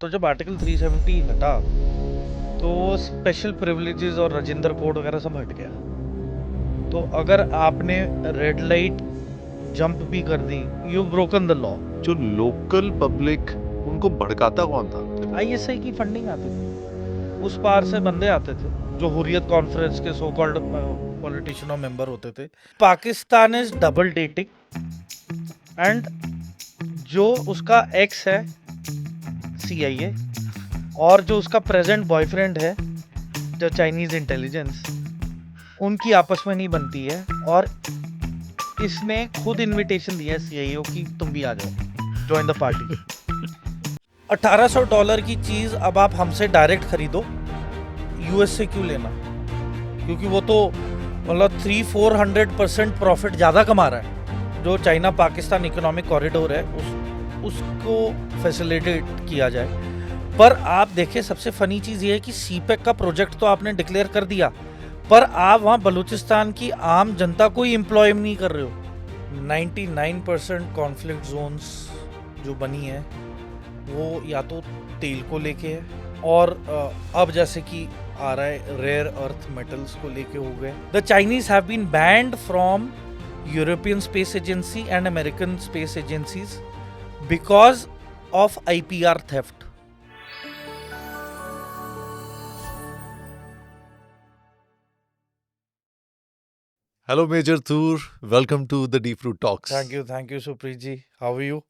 तो जब आर्टिकल 370 हटा तो स्पेशल प्रिविलेजेस और राजेंद्र कोड वगैरह सब हट गया। तो अगर आपने रेड लाइट जंप भी कर दी, यू ब्रोकन द लॉ। जो लोकल पब्लिक, उनको भड़काता कौन था? आईएसआई की फंडिंग आती थी, उस पार से बंदे आते थे जो हुर्रियत कॉन्फ्रेंस के सो कॉल्ड पॉलिटिशियन और मेंबर होते थे। Pakistan is double dating and जो उसका एक्स है सीआईए और जो उसका प्रेजेंट बॉयफ्रेंड है जो चाइनीज इंटेलिजेंस, उनकी आपस में नहीं बनती है। और इसने खुद इनविटेशन दिया है सीआईओ की, तुम भी आ जाओ, ज्वाइन द पार्टी। $1800 की चीज अब आप हमसे डायरेक्ट खरीदो, यूएस से क्यों लेना? क्योंकि वो तो मतलब 300-400% प्रॉफिट ज़्यादा कमा रहा है। जो चाइना पाकिस्तान इकोनॉमिक कॉरिडोर है उसको फैसिलिटेट किया जाए। पर आप देखें, सबसे फनी चीज़ ये है कि सीपेक का प्रोजेक्ट तो आपने डिक्लेयर कर दिया, पर आप वहाँ बलूचिस्तान की आम जनता को ही एम्प्लॉय नहीं कर रहे हो। 99% कॉन्फ्लिक्ट जोन्स जो बनी है वो या तो तेल को लेके है, और अब जैसे कि आ रहा है रेयर अर्थ मेटल्स को लेके हो गए। The Chinese have been banned from European space agency and American space agencies because of IPR theft. Hello, Major Thur. Welcome to the Deep Root Talks. Thank you Supreet ji, how are you?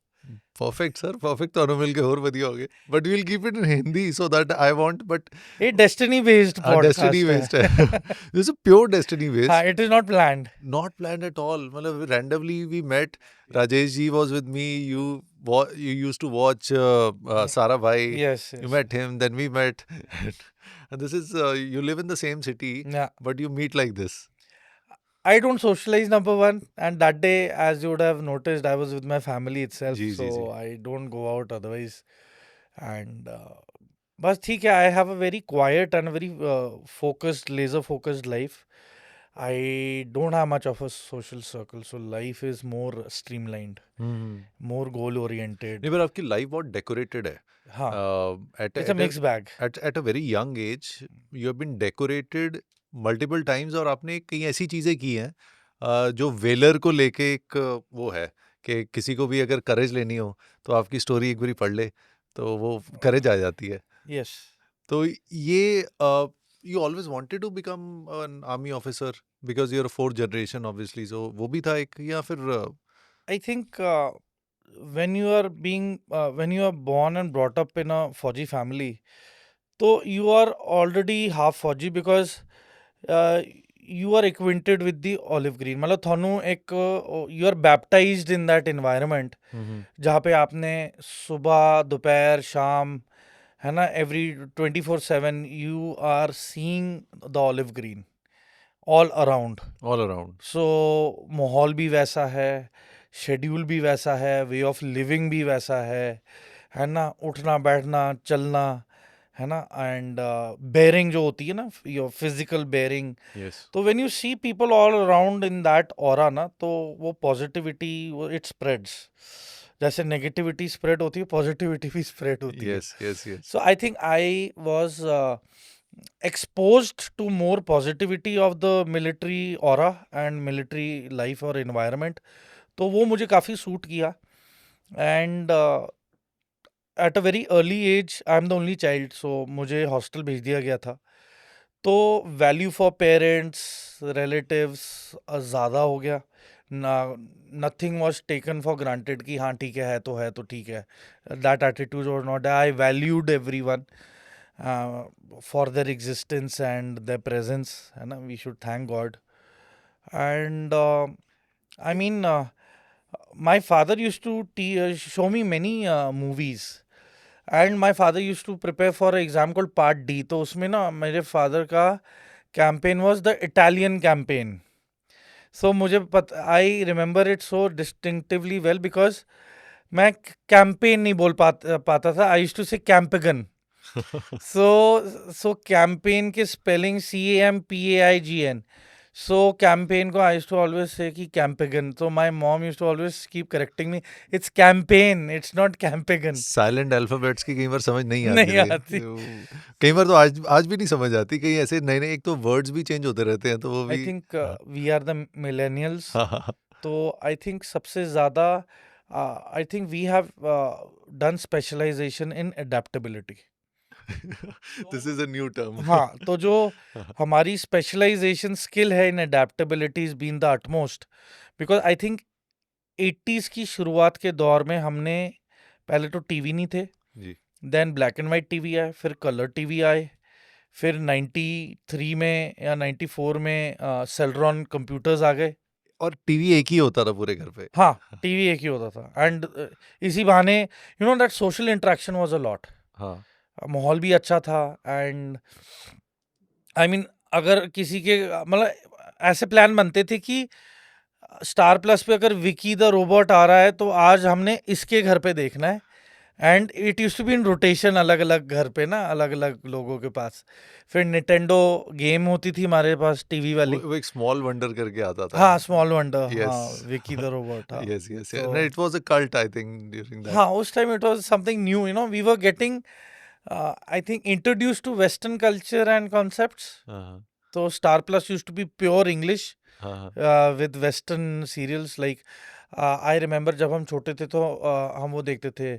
Perfect, sir. Perfect. तो मिल के और बढ़िया हो गए. But we'll keep it in Hindi so that I want. But ये destiny based destiny podcast based है। है. This is a pure destiny based. हाँ, it is not planned. Not planned at all. मतलब randomly we met. Rajesh ji was with me. You used to watch Sara Bhai. Yes You met him. Then we met. And this is you live in the same city, या but you meet like this. I don't socialize, number one, and that day, as you would have noticed, I was with my family itself, जी जी जी. so I don't go out otherwise. And बस ठीक है, I have a very quiet and a very focused, laser focused life. I don't have much of a social circle, so life is more streamlined, more goal oriented. नहीं, पर आपकी life बहुत decorated है. हाँ, At it's a mixed bag. a very young age, you have been decorated multiple times और आपने कई ऐसी चीज़ें की हैं जो वेलर को लेके एक वो है कि किसी को भी अगर करेज लेनी हो तो आपकी स्टोरी एक बारी पढ़ ले तो वो करेज आ जाती है. Yes. तो ये you always wanted to become an army officer because you're a fourth generation obviously, so वो भी था एक, या फिर I think when you are born and brought up in a Fauji family, so you are already half Fauji because uh, you are acquainted with the olive green. मतलब थानू एक you are baptized in that environment जहाँ पे आपने सुबह दोपहर शाम, है ना, every 24/7 you are seeing the olive green all around. all around. सो माहौल भी वैसा है, शेड्यूल भी वैसा है, वे ऑफ लिविंग भी वैसा है ना, उठना बैठना चलना, है ना, एंड बेयरिंग जो होती है ना, योर फिजिकल बेयरिंग। Yes. तो when you see people all around in that aura ना, तो वो पॉजिटिविटी इट स्प्रेड्स। जैसे नेगेटिविटी स्प्रेड होती है, पॉजिटिविटी भी स्प्रेड होती है। Yes, yes, yes. So I think I was exposed to more positivity of the military aura and military life और environment, तो वो मुझे काफ़ी सूट किया। And at a very early age, I am the only child, so मुझे hostel भेज दिया गया था। तो वैल्यू फॉर पेरेंट्स रिलेटिव्स ज़्यादा हो गया ना, nothing was taken for granted कि हाँ ठीक है तो ठीक है। दैट एटीट्यूड और not, I valued everyone for their existence and their presence, है ना, we should thank God. And I mean my father used to show me many movies, and my father used to prepare for an exam called Part D. तो उसमें ना मेरे father का campaign was the Italian campaign. So मुझे I remember it so distinctively well because मैं campaign नहीं बोल पाता था. I used to say campaign. So campaign के spelling CAMPAIGN. So campaign को I used to always say कि campaign. So my mom used to always keep correcting me. It's campaign. It's not campaign. Silent alphabets की कई बार समझ नहीं आती नहीं थे। आती. कई बार तो आज आज भी नहीं समझ आती, कई ऐसे नए नए, एक तो वर्ड्स भी चेंज होते रहते हैं तो वो I भी। think हाँ we are the millennials. हाँ हाँ। तो I think सबसे ज़्यादा I think we have done specialization in adaptability. This is a new term. हाँ, तो जो हमारी स्पेशलाइजेशन स्किल है in adaptability is been the utmost, because I think 80s की शुरुआत के दौर में हमने पहले तो टीवी नहीं थे, जी then black and white TV आए, फिर कलर टीवी आए, फिर 93 में या 94 में सेलरॉन कंप्यूटर्स आ गए. और टीवी एक ही होता था पूरे घर पे। हाँ, टीवी एक ही होता था एंड इसी बहाने you know that social interaction was a lot. हाँ माहौल भी अच्छा था एंड आई मीन अगर किसी के मतलब ऐसे प्लान बनते थे कि स्टार प्लस पे अगर विकी द रोबोट आ रहा है तो आज हमने इसके घर पे देखना है. And it use to be in rotation, अलग अलग घर पे ना, अलग अलग लोगों के पास. फिर निटेंडो गेम होती थी हमारे पास टीवी वाली. वो एक स्मॉल वंडर करके आता था। हाँ, स्मॉल वंडर. यस हाँ, विकी द रोबोट. हाँ. यस यस, तो it was a cult I think during that. हाँ, उस time it was something new, you know, we were getting I think introduce to western culture and concepts. हाँ तो Star Plus use to be pure English हाँ हाँ with western serials. Like I remember जब हम छोटे थे तो हम वो देखते थे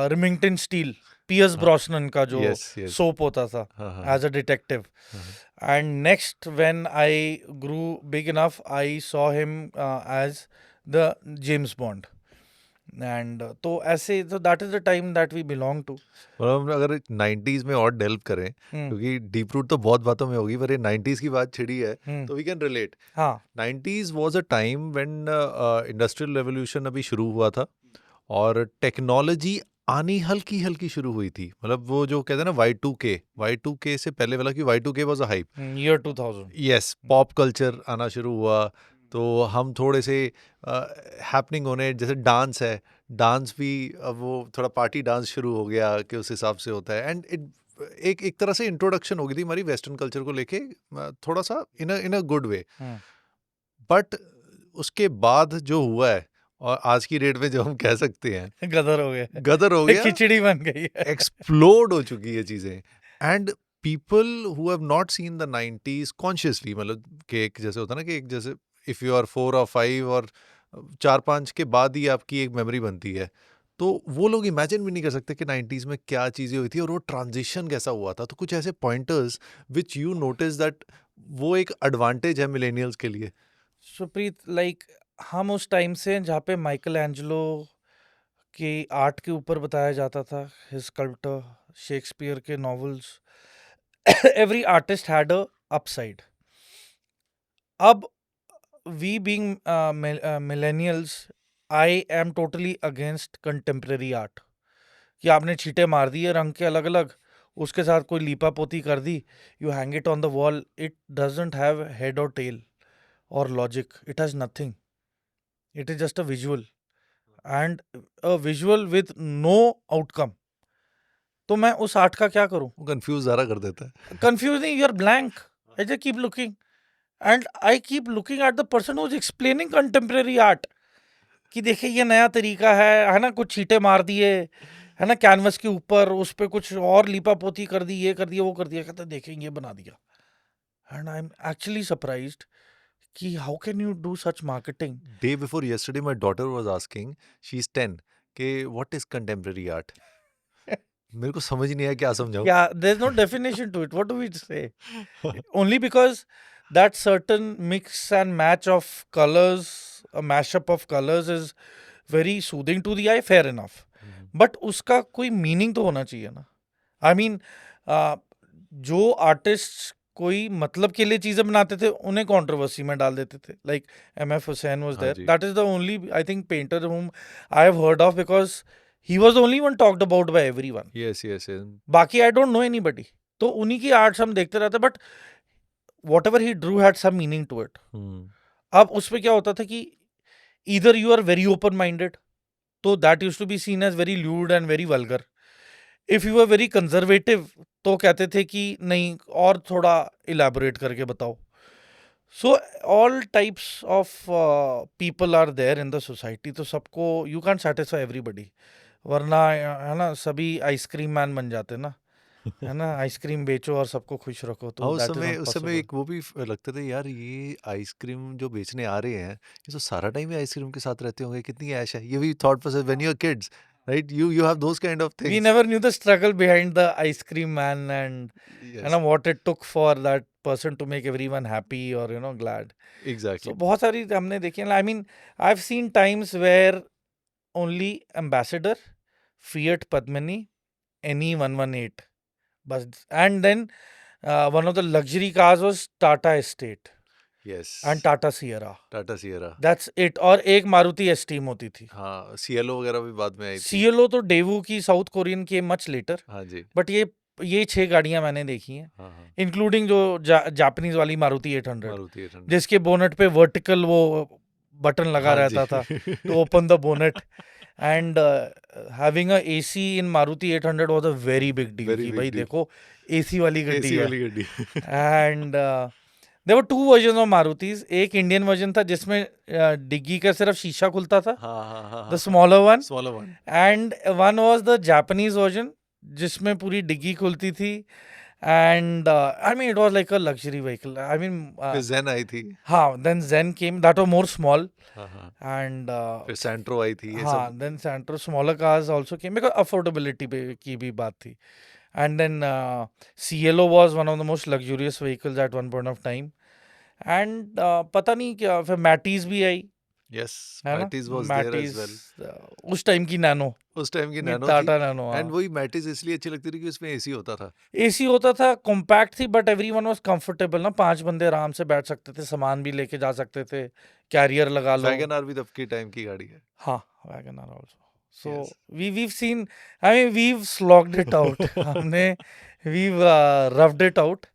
रिमिंगटन स्टील, पियर्स ब्रॉसनन का जो यस यस। सोप होता था हाँ हाँ एज अ डिटेक्टिव. हाँ and next when I grew big enough I saw him as the James Bond. And तो ऐसे, तो that is the time that we belong to. और हम अगर 90s में और डेल्व करें, क्योंकि डीप रूट तो बहुत बातों में होगी, पर ये 90s की बात छिड़ी है तो वी कैन रिलेट। हाँ 90s was a time when industrial revolution अभी शुरू हुआ था और टेक्नोलॉजी आनी हल्की हल्की शुरू हुई थी। मतलब वो जो कहते हैं ना Y2K से पहले वाला, कि Y2K was a hype. Year 2000. Yes, pop culture आना शुरू हुआ तो हम थोड़े से हैपनिंग होने, जैसे डांस है, डांस भी अब वो थोड़ा पार्टी डांस शुरू हो गया कि उस हिसाब से होता है। एंड इट एक एक तरह से इंट्रोडक्शन हो गई थी हमारी वेस्टर्न कल्चर को लेके, थोड़ा सा इन अ गुड वे। बट उसके बाद जो हुआ है, और आज की डेट में जो हम कह सकते हैं गदर हो गया, गदर हो गया, खिचड़ी बन गई है. एक्सप्लोड हो चुकी है चीजें। And people who have not seen the 90s consciously, मतलब कि एक जैसे होता है ना कि एक जैसे इफ यू आर 4 और 5 और 4-5 के बाद ही आपकी एक मेमोरी बनती है, तो वो लोग इमेजिन भी नहीं कर सकते कि 90s में क्या चीज़ें हुई थी और वो ट्रांजिशन कैसा हुआ था। तो कुछ ऐसे pointers which you notice that वो एक एडवांटेज है मिलेनियल्स के लिए। सुप्रीत, लाइक हम उस टाइम से हैं जहाँ पे माइकल एंजेलो के आर्ट के ऊपर बताया जाता था, हिज स्कल्पटर, शेक्सपियर के novels. Every artist had a upside. अब we being millennials, I am totally against contemporary art. कि आपने छींटे मार दिए रंग के अलग अलग, उसके साथ कोई लीपा पोती कर दी, you hang it on the wall, it doesn't have head और टेल और logic, it has nothing. It is just a visual and a visual with no outcome. तो मैं उस आर्ट का क्या करूं? वो कंफ्यूज ज़्यादा कर देता है। Confusing, you are blank. I just keep looking and I keep looking at the person who is explaining contemporary art. कि देखिए ये नया तरीका है ना, कुछ छींटे मार दिए है ना कैनवस के ऊपर, उस पे कुछ और लीपा पोती कर दी, ये कर दिया, वो कर दिया, कहता देखें ये बना दिया. And I am actually surprised कि how can you do such marketing. Day before yesterday, my daughter was asking, she's 10, कि what is contemporary art? मेरे को समझ ही नहीं आया क्या समझाऊं। Yeah, there's no definition to it. What do we say? Only because that certain mix and match of colors, a mashup of colors is very soothing to the eye, fair enough. But उसका कोई meaning तो होना चाहिए ना. I mean जो artist कोई मतलब के लिए चीजें बनाते थे उन्हें कंट्रोवर्सी में डाल देते थे. लाइक MF हुसैन वाज हाँ देयर. जी। That is the only I think painter whom I have heard of because he was the only one talked about by everyone. Yes yes yes. बाकी आई डोंट नो एनीबडी. तो उन्हीं की arts हम देखते रहते, but whatever he drew had some meaning to it. अब उसमें क्या होता था कि either you are very open minded, तो that use to be seen as very lewd and very vulgar. If you are very conservative तो कहते थे कि नहीं और थोड़ा इलेबोरेट करके बताओ. So all types of people are there in the society. तो सबको you can't satisfy everybody. वरना है ना सभी आइसक्रीम मैन बन जाते ना, है ना, आइसक्रीम बेचो और सबको खुश रखो, हाँ, तो that is not उस समय possible. एक वो भी लगता था यार, ये आइसक्रीम जो बेचने आ रहे हैं, ये तो सारा टाइम ही आइसक्रीम के साथ रहते होंगे, कितनी ऐश है। ये भी thought process when you are kids, right? You have those kind of We things. never knew the struggle behind the ice cream man and yes, what it took for that person to make everyone happy or glad. Exactly. So बहुत सारी हमने देखी है. I mean, I've seen times where only Ambassador, Fiat Padmini, NE 118, but and then one of the luxury cars was Tata Estate yes, and Tata Sierra. Tata Sierra. That's it. और एक Maruti esteem होती थी. हाँ, सीएलओ वगैरह भी बाद में आई थी। CLO तो डेवू की साउथ कोरियन के मच लेटर. हाँ जी, बट ये 6 गाड़ियां मैंने देखी हैं, हाँ हाँ, इंक्लूडिंग जो जापानीज वाली मारुति 800, मारुति 800। जिसके बोनेट पे वर्टिकल वो बटन लगा हाँ जी। रहता था to open the bonnet. And having a AC in Maruti 800 was a very big deal. Very कि big भाई deal. देखो AC वाली गड्डी एसी है. वाली गड्डी। And there were two versions of Marutis. एक इंडियन वर्जन था जिसमें डिग्गी का सिर्फ शीशा खुलता था, हाँ हाँ हाँ, the smaller one. Smaller one. And one was the Japanese version जिसमें पूरी डिग्गी खुलती थी. And I mean it was like a luxury vehicle. I mean फिर जेन आई थी। हाँ, then Zen came, that was more small. हाँ हाँ, And फिर सैंट्रो आई थी, ये हाँ, सब। then Santro, smaller cars also came because affordability की भी बात थी. And then CLO was one of the most luxurious vehicles at one point of time. And पता नहीं क्या, फिर मैटीज भी आई, यस, है ना, Matisse was there as Matisse well. उस टाइम की नैनो, उस टाइम की नैनो थी। टाटा नैनो. एंड वही मैटिस इसलिए अच्छी लगती थी कि उसमें एसी होता था। AC होता था, कॉम्पैक्ट थी, बट एवरीवन वाज कंफर्टेबल ना, 5 बंदे आराम से बैठ सकते थे, सामान भी लेके जा सकते थे, कैरियर लगा लो. वैगन आर भी तब के टाइम की गाड़ी है। हाँ, Wagon R also. So Yes. we've seen, I mean we've slogged it out. हमने we've roughed it out.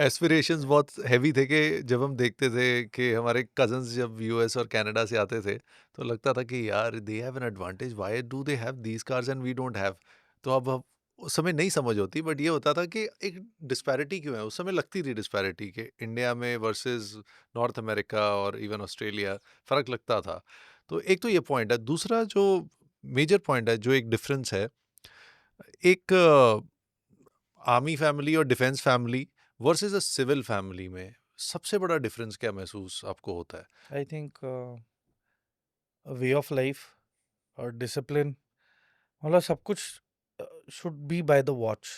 Aspirations बहुत हैवी थे कि जब हम देखते थे कि हमारे कजन्स जब यूएस और कनाडा से आते थे, तो लगता था कि यार they have an advantage, why do they have these cars and we don't have. तो अब उस समय नहीं समझ होती, बट ये होता था कि एक डिस्पैरिटी क्यों है। उस समय लगती थी डिस्पैरिटी कि इंडिया में वर्सेस नॉर्थ अमेरिका और इवन ऑस्ट्रेलिया, फ़र्क लगता था। तो एक तो ये पॉइंट है। दूसरा जो मेजर पॉइंट है, जो एक डिफरेंस है, एक आर्मी फैमिली और defence family versus a civil family में सबसे बड़ा डिफरेंस क्या महसूस आपको होता है? I think a way of life और discipline, मतलब सब कुछ should be by the watch.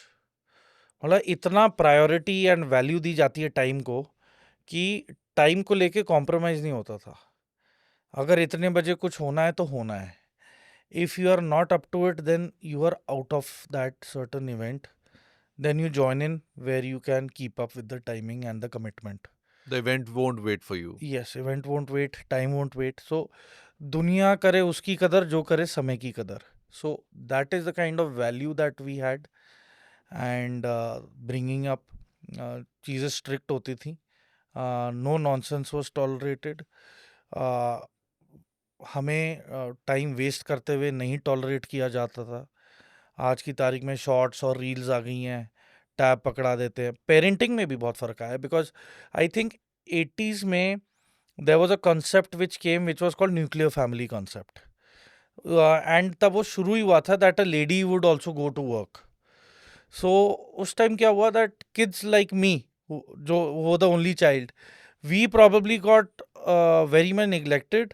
मतलब इतना प्रायोरिटी एंड वैल्यू दी जाती है टाइम को कि टाइम को लेके कॉम्प्रोमाइज़ नहीं होता था. अगर इतने बजे कुछ होना है तो होना है. If you are not up to it, then you are out of that certain event. Then you join in where you can keep up with the timing and the commitment. The event won't wait for you. Yes, event won't wait, time won't wait. So दुनिया करे उसकी कदर जो करे समय की कदर. So that is the kind of value that we had. And bringing up चीज़ें strict होती थी. No nonsense was tolerated. हमें टाइम वेस्ट करते हुए नहीं टॉलरेट किया जाता था. आज की तारीख में शॉर्ट्स और रील्स आ गई हैं, टैब पकड़ा देते हैं. पेरेंटिंग में भी बहुत फ़र्क आया, बिकॉज आई थिंक 80s में there was a concept which came which was called nuclear family concept. And तब वो शुरू ही हुआ था that a lady would also go to work. So उस टाइम क्या हुआ दैट किड्स लाइक मी, जो वो the only child, we probably got very much neglected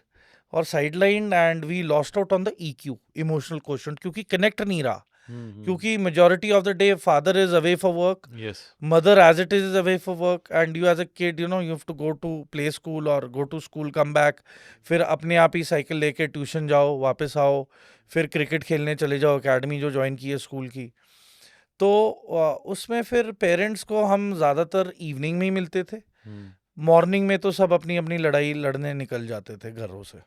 और sidelined, and we lost out on the EQ, emotional quotient, क्योंकि connect नहीं रहा. क्योंकि majority of the day father is away for work, yes, mother as it is away for work, and you as a kid, you have to go to play school or go to school, come back, फिर अपने आप ही cycle लेके tuition जाओ, वापस आओ, फिर cricket खेलने चले जाओ एकेडमी जो ज्वाइन की है स्कूल की. तो उसमें फिर पेरेंट्स को हम ज़्यादातर इवनिंग में ही मिलते थे. मॉर्निंग में तो सब अपनी अपनी लड़ाई लड़ने निकल जाते थे घरों से.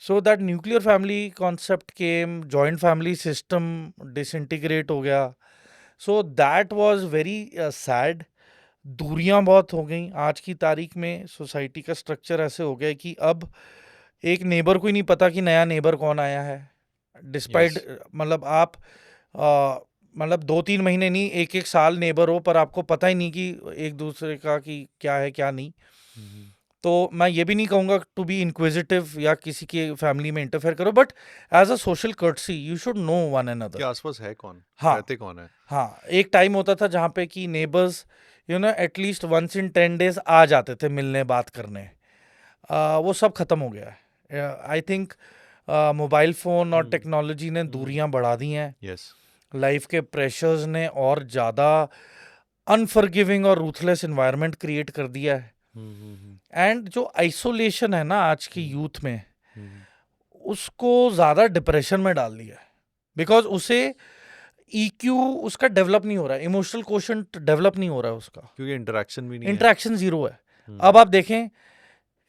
So that nuclear family concept came, joint family system disintegrate हो गया. So that was very sad. दूरियां बहुत हो गई. आज की तारीख में सोसाइटी का स्ट्रक्चर ऐसे हो गया है कि अब एक नेबर को ही नहीं पता कि नया नेबर कौन आया है. डिस्पाइट मतलब आप मतलब 2-3 महीने नहीं, 1-1 साल नेबर हो, पर आपको पता ही नहीं कि एक दूसरे का कि क्या है क्या नहीं. तो मैं ये भी नहीं कहूँगा टू बी इंक्विजिटिव या किसी के फैमिली में इंटरफेयर करो, but as a social courtesy you should know one कि अनदर। आसपास है कौन, हाँ, रहते कौन है। हाँ, एक टाइम होता था जहाँ पे कि neighbours at least once in 10 days आ जाते थे मिलने बात करने। वो सब खत्म हो गया है। आई थिंक मोबाइल फ़ोन और हम्म टेक्नोलॉजी ने हम्म दूरियां बढ़ा दी हैं। यस। लाइफ के प्रेशर्स ने और ज़्यादा अनफॉरगिविंग और रूथलेस इन्वायरमेंट क्रिएट कर दिया है। हम्म। एंड जो आइसोलेशन है ना आज की हम्म यूथ में, हम्म उसको ज़्यादा डिप्रेशन में डाल दिया है। बिकॉज उसे ईक्यू उसका डेवलप नहीं हो रहा है, इमोशनल क्वोशंट डेवलप नहीं हो रहा है उसका, क्योंकि इंटरेक्शन भी नहीं है। इंटरेक्शन ज़ीरो है। हम्म अब आप देखें,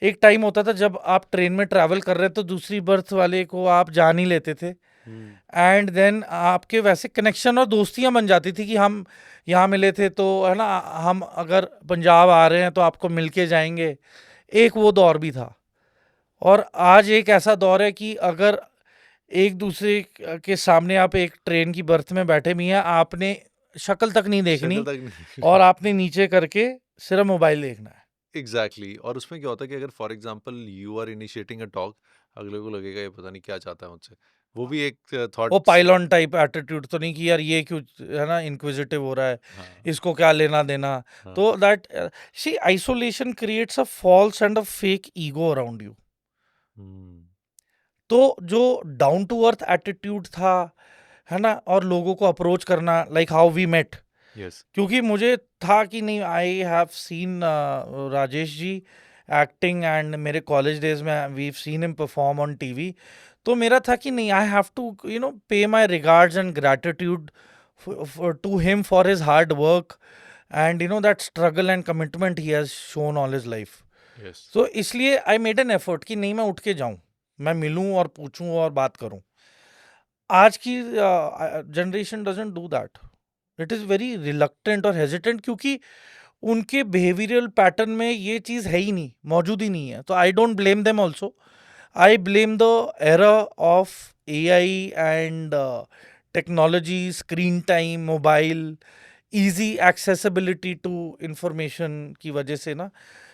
एक टाइम होता था जब आप ट्रेन में ट्रैवल कर रहे थे तो दूसरी बर्थ वाले को आप जान ही लेते थे। हम्म एंड देन आपके वैसे कनेक्शन और दोस्तियां बन जाती थी कि हम यहाँ मिले थे तो है ना, हम अगर पंजाब आ रहे हैं तो आपको मिल के जाएंगे। एक वो दौर भी था। और आज एक ऐसा दौर है कि अगर एक दूसरे के सामने आप एक ट्रेन की बर्थ में बैठे भी हैं, आपने शक्ल तक नहीं शक्ल देखनी तक नहीं। और आपने नीचे करके सिर्फ मोबाइल देखना है। एग्जैक्टली और उसमें क्या होता है कि अगर for example you are initiating a talk, अगले को लगेगा ये पता नहीं क्या चाहता है मुझसे। वो भी एक वो थॉट्स। पाइलॉन टाइप एटीट्यूड तो नहीं कि यार ये क्यों है ना इंक्विजिटिव हो रहा है, हाँ इसको क्या लेना देना। हाँ। तो that see isolation creates a false and a fake ego around you. Hmm तो जो डाउन टू अर्थ एटीट्यूड था, है ना, और लोगों को अप्रोच करना like how we met, yes. क्योंकि मुझे था कि नहीं, I have seen Rajesh ji acting and मेरे कॉलेज डेज में we seen him perform on TV. तो मेरा था कि नहीं, I have to pay my regards and gratitude to him for his hard work and that struggle and commitment he has shown all his life. Yes. तो इसलिए I made an effort कि नहीं, मैं उठ के जाऊं, मैं मिलूं और पूछूं और बात करूं। आज की generation doesn't do that. It is very reluctant और हेजिटेंट, क्योंकि उनके बिहेवियरल पैटर्न में ये चीज़ है ही नहीं, मौजूद ही नहीं है। तो I don't blame them also. I blame the era of AI and technology, screen time, mobile, easy accessibility to information की वजह से ना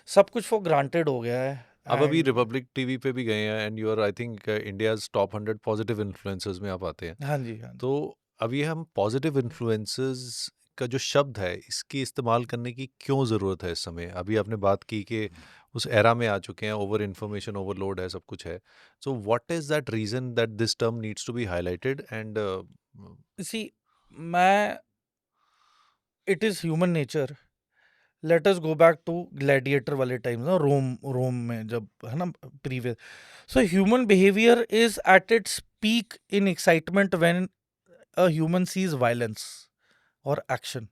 सब कुछ फॉर ग्रांटेड हो गया है। अब अभी एंड रिपब्लिक टीवी पे भी गए हैं and you are I think India's top 100 positive influencers में आप आते हैं। हाँ जी, हाँ जी। तो अभी हम पॉजिटिव इन्फ्लुएंसर्स का जो शब्द है इसकी इस्तेमाल करने की क्यों ज़रूरत है इस समय? अभी आपने बात की कि उस एरा में आ चुके हैं, ओवर इन्फॉर्मेशन ओवरलोड है, सब कुछ है। So what is that reason that this term needs to be highlighted and see, मैं it is human nature. Let us go back to gladiator वाले टाइम ना, रोम रोम में जब है ना, previous. So human behaviour is at its peak in excitement when a human sees violence और action.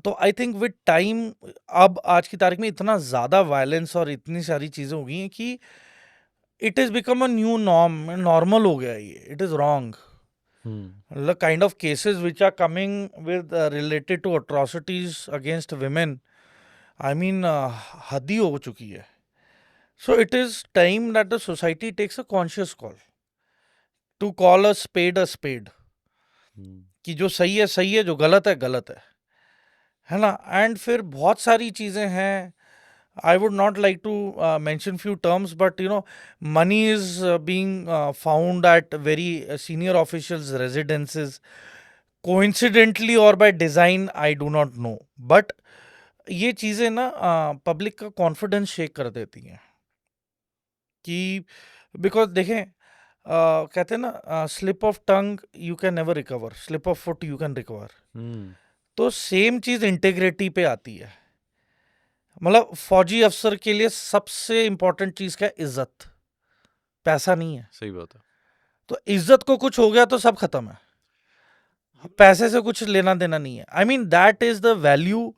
तो I think with time, अब आज की तारीख में इतना ज्यादा वायलेंस और इतनी सारी चीजें हो गई हैं कि it is become a new norm, normal हो गया है ये। It is wrong. The kind of cases which are coming with related to atrocities against women, I mean, हद ही हो चुकी है। So it is time that the society takes a conscious call to call a spade, कि जो सही है, जो गलत है गलत है ना। एंड फिर बहुत सारी चीजें हैं। I would not like to mention few terms, but money is being found at very senior officials' residences. Coincidentally or by design, I do not know. But ये चीजें ना पब्लिक का कॉन्फिडेंस शेक कर देती हैं कि, बिकॉज देखें, कहते हैं ना, slip of tongue you can never recover, slip of foot you can recover. तो सेम चीज इंटीग्रिटी पे आती है। मतलब फौजी अफसर के लिए सबसे इंपॉर्टेंट चीज क्या है? इज्जत, पैसा नहीं है। सही बात है। तो इज्जत को कुछ हो गया तो सब खत्म है, पैसे से कुछ लेना देना नहीं है। I mean that is the value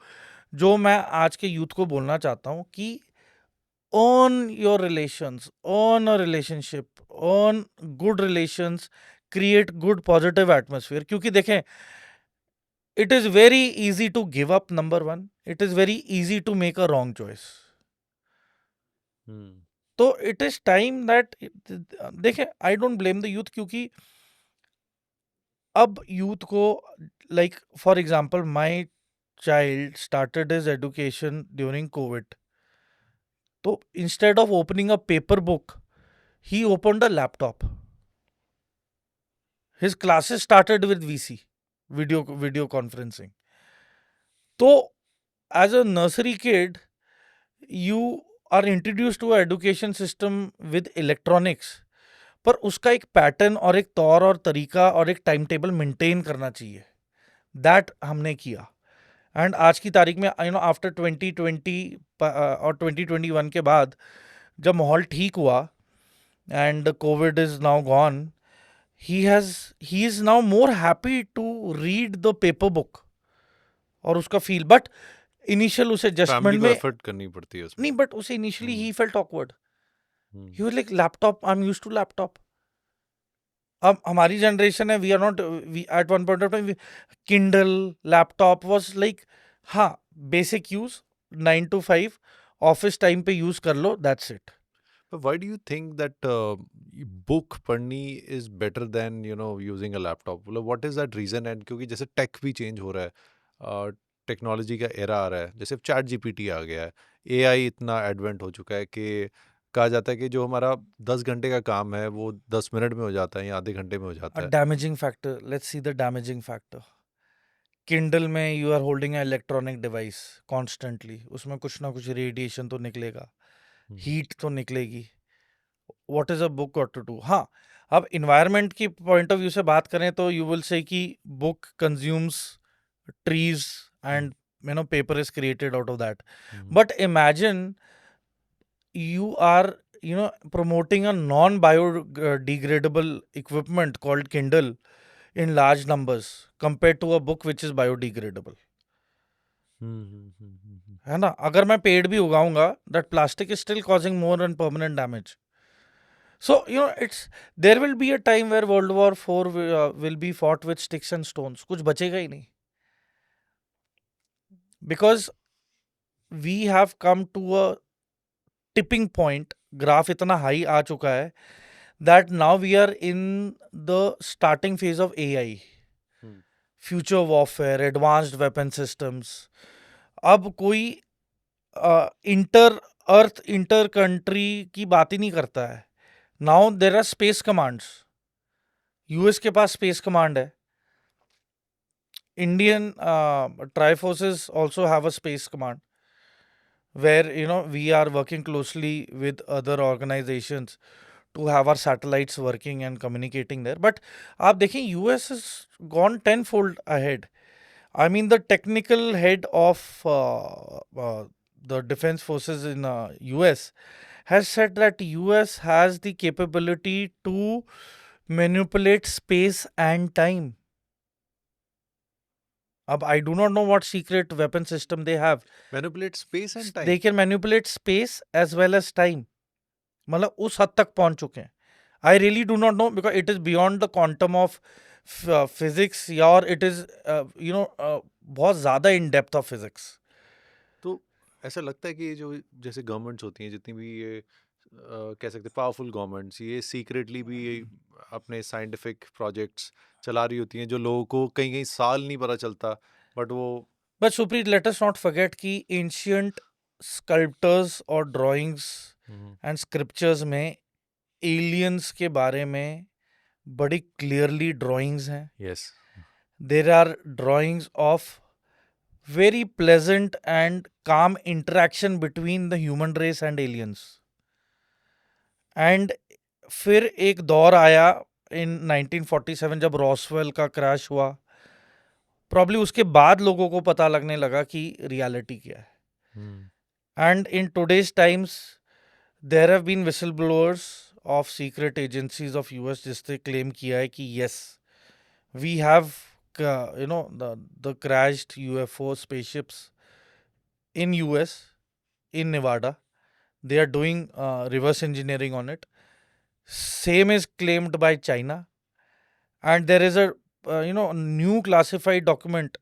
जो मैं आज के यूथ को बोलना चाहता हूं कि own your relations, own a relationship, own good relations, create good positive atmosphere। क्योंकि देखें, it is very easy to give up, number one, it is very easy to make a wrong choice। तो it is time that, देखें, I don't blame the youth, क्योंकि अब youth को, like for example, my child started his education during Covid. तो instead of opening a paper book, he opened a laptop. His classes started with VC, video conferencing. So as a nursery kid, you are introduced to a education system with electronics, पर उसका एक pattern और एक तौर और तरीका और एक टाइम टेबल मेंटेन करना चाहिए. दैट हमने किया. एंड आज की तारीख में आफ्टर 2020 और 2021 के बाद जब माहौल ठीक हुआ and covid is now gone, he is now more happy to read the paper book और उसका फील. बट इनिशियल उसे फैमिली एडजस्टमेंट को में एफर्ट करनी पड़ती है उसमें. नहीं, बट उसे इनिशियली ही felt awkward. Hmm. He was like laptop, I am used to laptop. अब हमारी जनरेशन है, we are not, we at one point of time Kindle laptop was like, हाँ basic use 9 to 5 office time पे use कर लो, that's it. But why do you think that book पढ़नी is better than using a laptop? मतलब what is that reason? And क्योंकि जैसे take भी change हो रहा है, टेक्नोलॉजी का एरा आ रहा है, जैसे चैट जीपीटी आ गया है, एआई इतना एडवेंट हो चुका है कि कहा जाता है कि जो हमारा 10 घंटे का काम है वो 10 मिनट में हो जाता है या आधे घंटे में हो जाता है. Damaging factor, let's see the damaging factor. Kindle में you are holding a electronic device constantly, उसमें कुछ ना कुछ रेडिएशन तो निकलेगा, हीट तो निकलेगी. What is a book got to do? हाँ, अब इन्वायरमेंट की पॉइंट ऑफ व्यू से बात करें तो यू विल से कि book consumes trees and paper is created out of that. But imagine you are promoting a non biodegradable equipment called Kindle in large numbers compared to a book which is biodegradable. है ना? अगर मैं पेड़ भी उगाऊंगा, that plastic is still causing more and permanent damage. So it's, there will be a time where World War IV will be fought with sticks and stones. कुछ बचेगा ही नहीं. Because we have come to a tipping point, graph इतना high आ चुका है that now we are in the starting phase of AI, future warfare, advanced weapon systems. अब कोई inter country की बात ही नहीं करता है. Now there are space commands. US के पास स्पेस कमांड है. Indian Triforces also have a space command where we are working closely with other organizations to have our satellites working and communicating there. But आप देखें, US has gone tenfold ahead. I mean, the technical head of the defense forces in US has said that US has the capability to manipulate space and time. I do not know what secret weapon system they have. Manipulate space and time. They can manipulate space as well as time. मतलब उस हद तक पहुंच चुके हैं. I really do not know because it is beyond the quantum of physics, or it is बहुत ज़्यादा in depth of physics. तो ऐसा लगता है कि ये जो जैसे गवर्नमेंट्स होती हैं, जितनी भी ये कह सकते हैं पावरफुल गवर्नमेंट्स, ये सीक्रेटली भी अपने साइंटिफिक प्रोजेक्ट्स चला रही होती हैं जो लोगों को कहीं कहीं साल नहीं पता चलता, बट वो. But Supreet, let us not forget कि ancient sculptors और drawings and scriptures में aliens के बारे में बड़ी clearly drawings हैं. Yes. There are drawings of very pleasant and calm interaction between the human race and aliens. And फिर एक दौर आया in 1947 जब रॉसवेल का क्रैश हुआ. प्रॉब्ली उसके बाद लोगों को पता लगने लगा कि रियलिटी क्या है. And in today's times there have been whistle blowers of secret agencies of US जिसने क्लेम किया है कि yes, we have the crashed UFO spaceships in US, in Nevada. They are doing reverse engineering on it. Same is claimed by China. And there is a new classified document.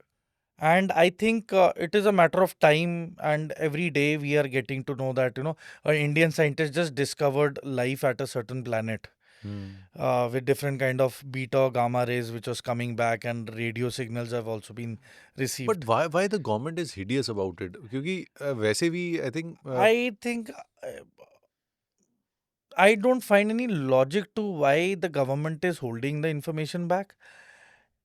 And I think it is a matter of time, and every day we are getting to know that an Indian scientist just discovered life at a certain planet. with different kind of beta or gamma rays which was coming back, and radio signals have also been but received. why the government is hideous about it? क्योंकि वैसे भी I think I think I don't find any logic to why the government is holding the information back.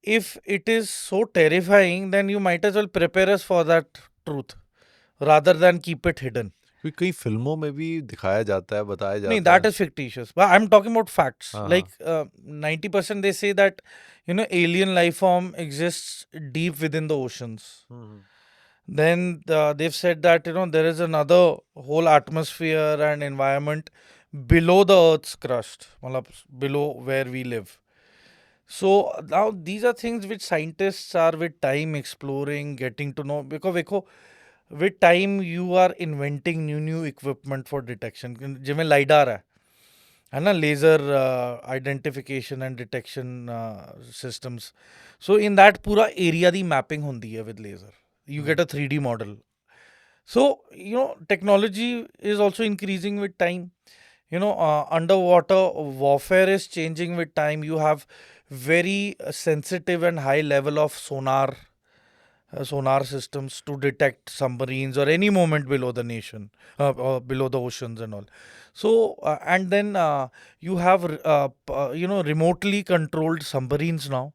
If it is so terrifying, then you might as well prepare us for that truth rather than keep it hidden. क्योंकि कई फिल्मों में भी दिखाया जाता है, बताया No, जाता that है. is fictitious. But I'm talking about facts. हाँ Like हाँ 90% they say that alien life form exists deep within the oceans. Hmm, Then they've said that there is another whole atmosphere and environment below the Earth's crust, matlab below where we live. So now these are things which scientists are with time exploring, getting to know. Because देखो, with time you are inventing new equipment for detection. जिसमें LiDAR है ना, laser identification and detection systems. So in that पूरा area दी mapping होती है with laser. You get a 3D model. So technology is also increasing with time. Underwater warfare is changing with time. You have very sensitive and high level of sonar systems to detect submarines or any movement below the nation, or below the oceans and all. So and then you have remotely controlled submarines now,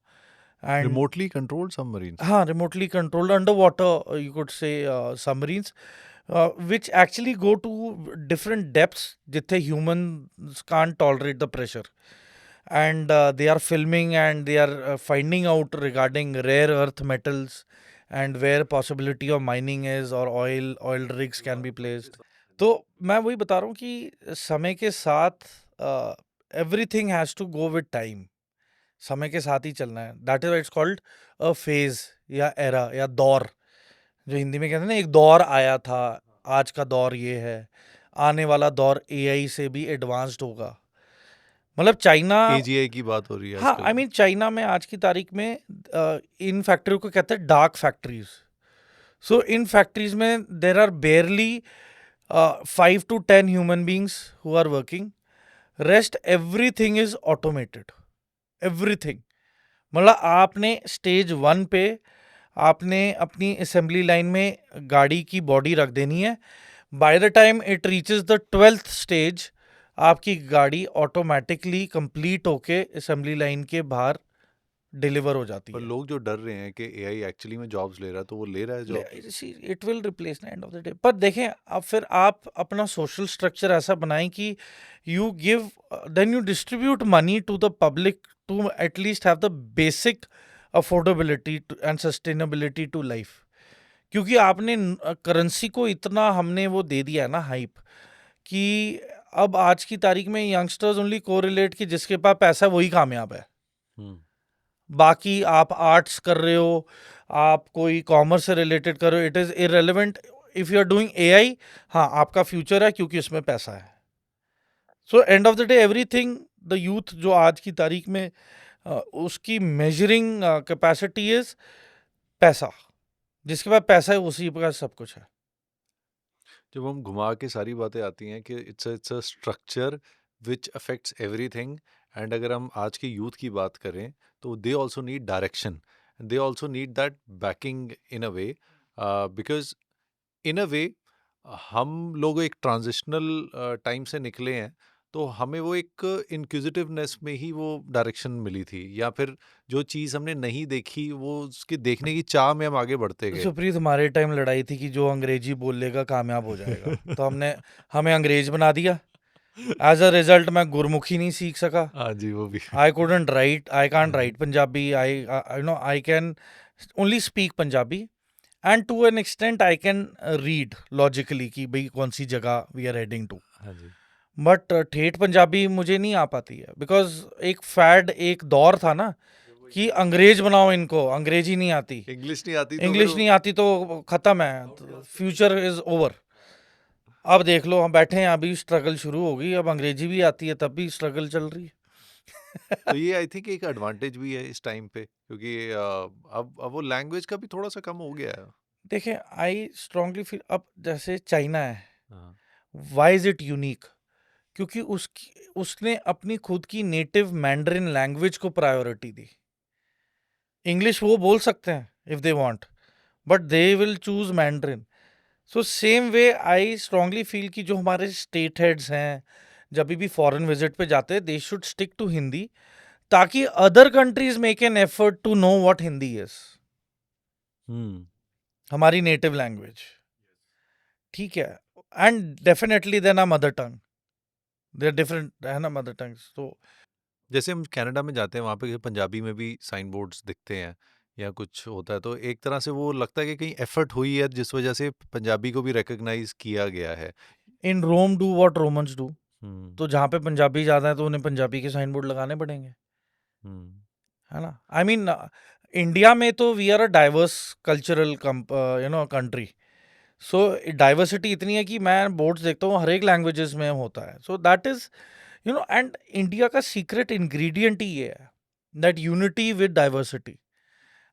and remotely controlled submarines. remotely controlled underwater, you could say, submarines, which actually go to different depths जितने humans can't tolerate the pressure. And they are filming, and they are finding out regarding rare earth metals and where possibility of mining is, or oil rigs can be placed. तो मैं वही बता रहा हूँ कि समय के साथ everything has to go with time. समय के साथ ही चलना है. That is it's called a phase या एरा या दौर, जो हिंदी में कहते हैं ना, एक दौर आया था, आज का दौर ये है, आने वाला दौर एआई से भी एडवांस्ड होगा. मतलब चाइना, AGI की बात हो रही है हाँ, आई आजकल. मीन चाइना में आज की तारीख में इन फैक्ट्रियों को कहते हैं dark factories. So in factories में there are barely 5 to 10 human beings who are working. Rest everything is automated. Everything. मतलब आपने स्टेज 1 पे आपने अपनी असेंबली लाइन में गाड़ी की बॉडी रख देनी है. By the time it reaches the 12th stage, आपकी गाड़ी ऑटोमेटिकली कंप्लीट होके असेंबली लाइन के बाहर डिलीवर हो जाती पर है. लोग जो डर रहे हैं कि AI एक्चुअली में जॉब्स ले रहा है, तो वो ले रहा है jobs. It will replace and of the day. पर देखें, अब फिर आप अपना सोशल स्ट्रक्चर ऐसा बनाएं कि you give, then you distribute money to the public to at least have the basic affordability and sustainability to life. क्योंकि आपने करेंसी को इतना हमने वो दे दिया है ना, हाइप, कि अब आज की तारीख में यंगस्टर्स ओनली कोरिलेट कि जिसके पास पैसा है वही कामयाब है. बाकी आप आर्ट्स कर रहे हो, आप कोई कॉमर्स से रिलेटेड कर रहे हो, it is irrelevant. If you are doing AI, हाँ, आपका फ्यूचर है क्योंकि उसमें पैसा है. So end of the day everything, the youth जो आज की तारीख में उसकी मेजरिंग कैपेसिटी इज पैसा. जिसके पास पैसा है उसी के पास सब कुछ है. जब हम घुमा के सारी बातें आती हैं कि it's a structure which affects everything. And अगर हम आज के यूथ की बात करें, तो they also need direction. They also need that backing in a way, because in a way हम लोग एक ट्रांजिशनल टाइम से निकले हैं, तो हमें वो एक इंक्विजिटिवनेस में ही वो डायरेक्शन मिली थी, या फिर जो चीज़ हमने नहीं देखी वो उसके देखने की चाह में हम आगे बढ़ते गए. सुप्रीत, हमारे टाइम लड़ाई थी कि जो अंग्रेजी बोल लेगा कामयाब हो जाएगा. तो हमें अंग्रेज बना दिया. एज अ रिजल्ट मैं गुरमुखी नहीं सीख सका. हाँ जी, वो भी. आई couldn't write, I can't write Punjabi. I can only speak Punjabi, and to an extent I can read logically कि भाई कौन सी जगह we are heading to. हाँ जी. बट ठेठ पंजाबी मुझे नहीं आ पाती है, बिकॉज एक फैड, एक दौर था ना कि अंग्रेज बनाओ इनको, अंग्रेजी नहीं आती, इंग्लिश नहीं आती तो इंग्लिश फिर नहीं आती तो खत्म है, फ्यूचर इज ओवर. अब देख लो, हम बैठे हैं, अभी स्ट्रगल शुरू हो गई, अब अंग्रेजी भी आती है तब भी स्ट्रगल चल रही है. तो ये आई थिंक एक एडवांटेज भी है इस टाइम पे, क्योंकि अब वो लैंग्वेज का भी थोड़ा सा कम हो गया है. देखें, आई स्ट्रांगली फील, अब जैसे चाइना है, हाँ. Why is it unique? क्योंकि उसने अपनी खुद की नेटिव मैंडरिन लैंग्वेज को प्रायोरिटी दी। इंग्लिश वो बोल सकते हैं if they want, but they will choose Mandarin. So same way I strongly feel कि जो हमारे स्टेट हेड्स हैं जब भी फॉरेन विजिट पे जाते हैं, they should stick to Hindi, ताकि other countries make an effort to know what Hindi is, hmm हमारी नेटिव लैंग्वेज। ठीक है, and definitely then our mother tongue, they are different है ना मदर टंग्स। तो जैसे हम कनाडा में जाते हैं वहाँ पे पंजाबी में भी साइन बोर्ड्स दिखते हैं या कुछ होता है, तो एक तरह से वो लगता है कि कहीं एफर्ट हुई है जिस वजह से पंजाबी को भी रिकग्नाइज किया गया है। In Rome do what Romans do, hmm तो जहाँ पे पंजाबी ज्यादा है तो उन्हें पंजाबी के साइन बोर्ड लगाने पड़ेंगे, हम्म है ना। आई मीन इंडिया में तो we are a diverse cultural country. So diversity इतनी है कि मैं बोर्ड्स देखता हूँ हर एक लैंग्वेजेस में होता है। So that is and India का सीक्रेट इंग्रेडिएंट ही ये है, that unity with diversity.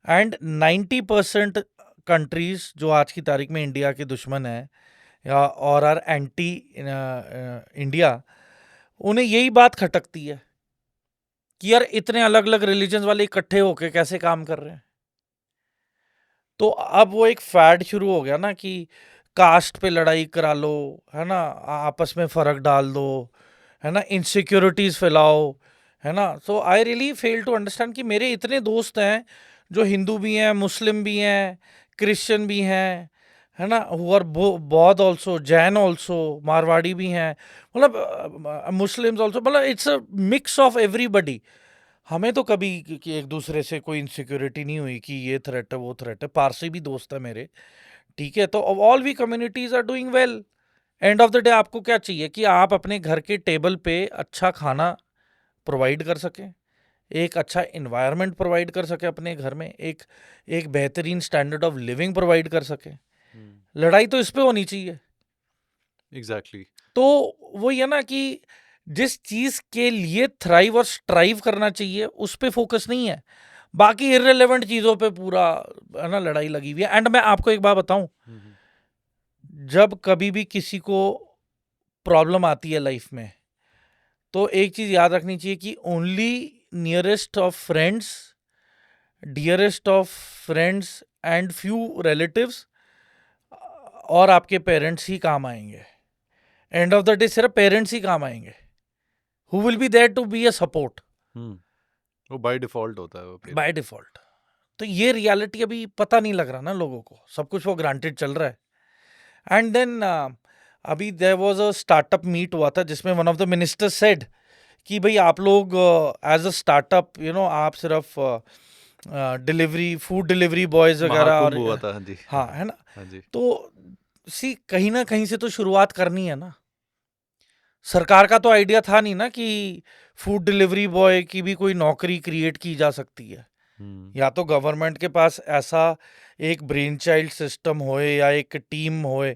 And 90% countries जो आज की तारीख में इंडिया के दुश्मन है या और आर एंटी इंडिया, उन्हें यही बात खटकती है कि यार इतने अलग अलग रिलीजन वाले इकट्ठे होके कैसे काम कर रहे हैं। तो अब वो एक फैड शुरू हो गया ना कि कास्ट पे लड़ाई करा लो, है ना, आपस में फर्क डाल दो, है ना, इनसिक्योरिटीज फैलाओ, है ना। So I really fail to understand कि मेरे इतने दोस्त हैं जो हिंदू भी हैं, मुस्लिम भी हैं, क्रिश्चियन भी हैं, है ना, हु आर बौद्ध ऑल्सो, जैन ऑल्सो, मारवाड़ी भी हैं, मतलब मुस्लिम्स ऑल्सो, मतलब it's a mix of everybody. हमें तो कभी कि एक दूसरे से कोई इनसिक्योरिटी नहीं हुई कि ये थ्रेट है वो थ्रेट है। पारसी भी दोस्त है मेरे, ठीक है। तो all we communities are doing well. End of the day आपको क्या चाहिए कि आप अपने घर के टेबल पे अच्छा खाना प्रोवाइड कर सकें, एक अच्छा इन्वायरमेंट प्रोवाइड कर सके अपने घर में, एक एक बेहतरीन स्टैंडर्ड ऑफ लिविंग प्रोवाइड कर सके। लड़ाई तो इस पे होनी चाहिए। एग्जैक्टली। तो वो ये ना कि जिस चीज के लिए थ्राइव और स्ट्राइव करना चाहिए उस पे फोकस नहीं है, बाकी इररिलेवेंट चीजों पे पूरा, है ना, लड़ाई लगी हुई है। एंड मैं आपको एक बात बताऊं, जब कभी भी किसी को प्रॉब्लम आती है लाइफ में, तो एक चीज याद रखनी चाहिए कि only nearest of friends, dearest of friends and few relatives और आपके पेरेंट्स ही काम आएंगे। एंड ऑफ द डे सिर्फ पेरेंट्स ही काम आएंगे, who will be there to be a support वो बाय डिफॉल्ट होता है वो बाय डिफॉल्ट। तो ये रियलिटी अभी पता नहीं लग रहा ना लोगों को, सब कुछ वो ग्रांटेड चल रहा है। एंड देन अभी there was a startup meet हुआ था जिसमें one of the ministers said कि भाई आप लोग एज अ स्टार्टअप आप सिर्फ डिलीवरी, फूड डिलीवरी बॉयज वगैरह महाकुंभ और हुआ था। हाँ जी। हाँ, है ना। हाँ जी। तो सी कहीं ना कहीं से तो शुरुआत करनी है ना। सरकार का तो आइडिया था नहीं ना कि फूड डिलीवरी बॉय की भी कोई नौकरी क्रिएट की जा सकती है। या तो गवर्नमेंट के पास ऐसा एक ब्रेन चाइल्ड सिस्टम होए या एक टीम होए,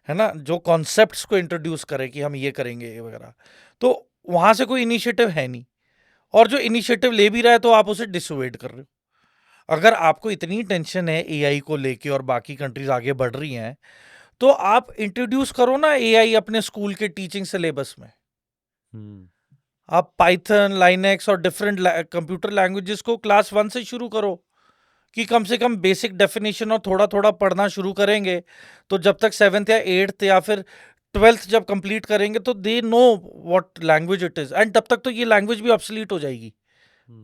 है ना, जो कॉन्सेप्ट्स को इंट्रोड्यूस करे कि हम ये करेंगे ये वगैरह। तो वहां से कोई इनिशिएटिव है नहीं, और जो इनिशिएटिव ले भी रहा है तो आप उसे डिसोवेट कर रहे हो। अगर आपको इतनी टेंशन है एआई को लेके और बाकी कंट्रीज आगे बढ़ रही हैं, तो आप इंट्रोड्यूस करो ना एआई अपने स्कूल के टीचिंग सिलेबस में। आप पाइथन, लाइनेक्स और डिफरेंट कंप्यूटर लैंग्वेजेस को क्लास 1 से शुरू करो, कि कम से कम बेसिक डेफिनेशन और थोड़ा थोड़ा पढ़ना शुरू करेंगे तो जब तक 7th या 8th या फिर 12th जब कंप्लीट करेंगे तो they know what language it is. And तब तक तो ये लैंग्वेज भी ऑब्सोलीट हो जाएगी,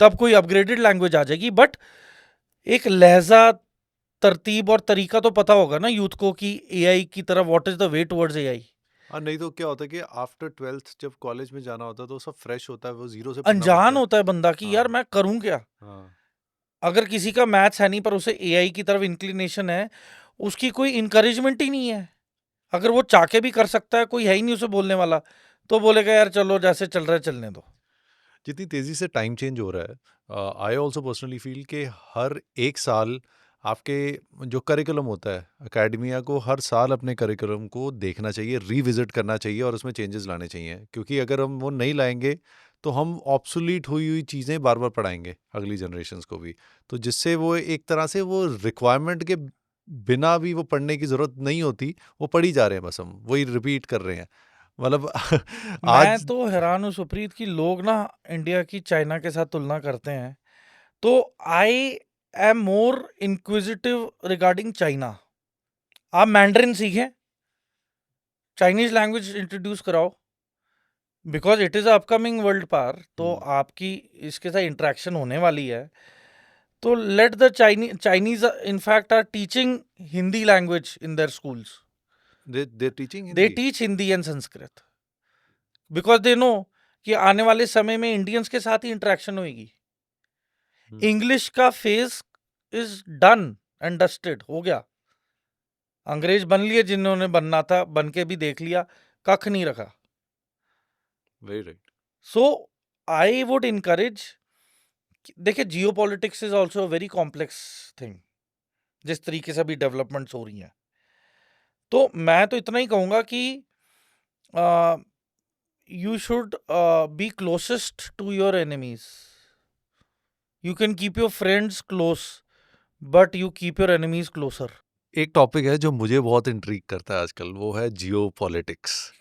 तब कोई अपग्रेडेड लैंग्वेज आ जाएगी। बट एक लहजा, तरतीब और तरीका तो पता होगा ना यूथ को कि एआई की तरफ what is the way towards AI. और नहीं तो क्या होता है कि आफ्टर 12th जब कॉलेज में जाना होता है तो सब फ्रेश होता है, वो जीरो से पढ़ना पड़ता अनजान है। होता है बंदा कि यार हाँ मैं करूं क्या। हाँ अगर किसी का मैथ्स है नहीं पर उसे एआई की तरफ इंक्लिनेशन है, उसकी कोई इंकरेजमेंट ही नहीं है। अगर वो चाह के भी कर सकता है, कोई है ही नहीं उसे बोलने वाला, तो बोलेगा यार चलो जैसे चल रहा है चलने दो। जितनी तेज़ी से टाइम चेंज हो रहा है, आई ऑल्सो पर्सनली फील कि हर एक साल आपके जो करिकुलम होता है एकेडमिया को हर साल अपने करिकुलम को देखना चाहिए, रिविजिट करना चाहिए और उसमें चेंजेस लाने चाहिए, क्योंकि अगर हम वो नहीं लाएंगे तो हम ऑब्सोलीट हुई हुई चीज़ें बार बार पढ़ाएंगे अगली जनरेशन्स को भी, तो जिससे वो एक तरह से वो रिक्वायरमेंट के बिना भी वो पढ़ने की ज़रूरत नहीं होती, वो पढ़ी जा रहे हैं, बस हम वही रिपीट कर रहे हैं। मतलब मैं आज तो हैरान हूँ सुप्रीत कि लोग ना इंडिया की चाइना के साथ तुलना करते हैं। तो I am more inquisitive regarding China. आप मैंड्रिन सीखें, चाइनीज लैंग्वेज इंट्रोड्यूस कराओ, because it is upcoming world power, तो आपकी इसके साथ इंटरेक्शन होने वाली है। तो let the Chinese in fact are teaching Hindi language in their schools. They teaching they Hindi. Teach Hindi and Sanskrit because they know कि आने वाले समय में इंडियंस के साथ ही इंटरेक्शन होगी। इंग्लिश का phase is done and dusted, हो गया। अंग्रेज बन लिए जिन्होंने बनना था, बन के भी देख लिया, कख नहीं रखा। Very right. So I would encourage, देखिए geopolitics is also very complex thing, जिस तरीके से अभी डेवलपमेंट्स हो रही हैं। तो मैं तो इतना ही कहूंगा कि you should be closest to your enemies. You can keep your friends close, but you keep your enemies closer. एक टॉपिक है जो मुझे बहुत इंट्रीग करता है आजकल, वो है जियो politics.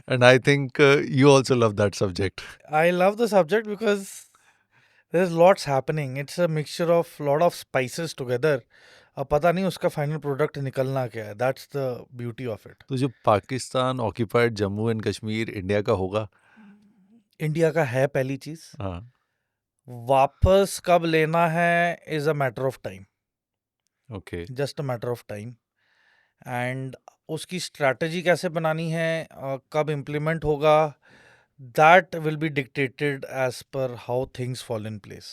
And I think you also love that subject. I love the subject because there's lots happening. It's a mixture of lot of spices together. अब पता नहीं उसका फाइनल प्रोडक्ट निकलना क्या है। That's the beauty of it. तो जो Pakistan occupied Jammu and Kashmir India का होगा। इंडिया का है पहली चीज, हाँ। वापस कब लेना है is a matter of time, okay. Just a matter of time. And उसकी स्ट्रैटेजी कैसे बनानी है, कब इम्प्लीमेंट होगा, that will be dictated as per how things fall in place.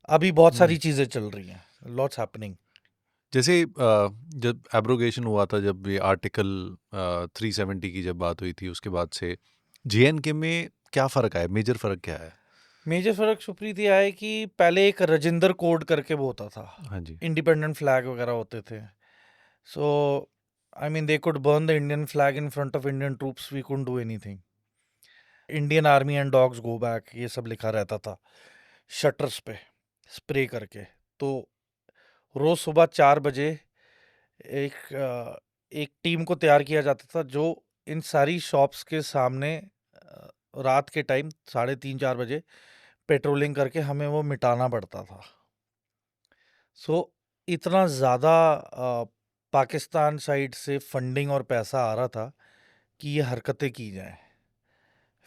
अभी बहुत सारी चीजें चल रही हैं, लॉट्स हैपनिंग। जैसे जब एब्रोगेशन हुआ था, जब ये आर्टिकल 370 की जब बात हुई थी, उसके बाद से जेएनके में क्या फ़र्क आया, मेजर फ़र्क क्या है? मेजर फर्क सुप्रीत ये है कि पहले एक रजिंदर कोड करके वो होता था, हाँ जी। इंडिपेंडेंट फ्लैग वगैरह होते थे। So I mean they could burn the Indian flag in front of Indian troops, we couldn't do anything. Indian army and dogs go back, ये सब लिखा रहता था शटर्स पे स्प्रे करके। तो रोज सुबह 4 बजे एक टीम को तैयार किया जाता था जो इन सारी शॉप्स के सामने रात के टाइम 3:30-4 बजे पेट्रोलिंग करके हमें वो मिटाना पड़ता था। सो इतना ज़्यादा पाकिस्तान साइड से फंडिंग और पैसा आ रहा था कि ये हरकतें की जाएं।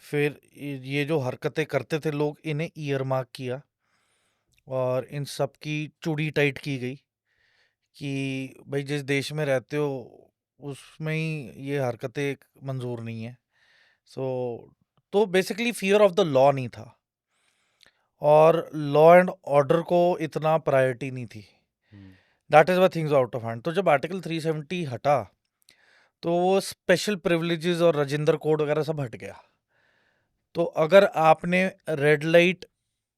फिर ये जो हरकतें करते थे लोग, इन्हें ईयर मार्क किया और इन सब की चूड़ी टाइट की गई कि भाई जिस देश में रहते हो उसमें ही ये हरकतें मंजूर नहीं है। सो तो basically fear of the law नहीं था और लॉ एंड ऑर्डर को इतना प्रायोरिटी नहीं थी। That is why things out of hand. तो जब आर्टिकल 370 हटा तो वो स्पेशल प्रिविलेजेस और राजेंद्र कोड वगैरह सब हट गया। तो अगर आपने रेड लाइट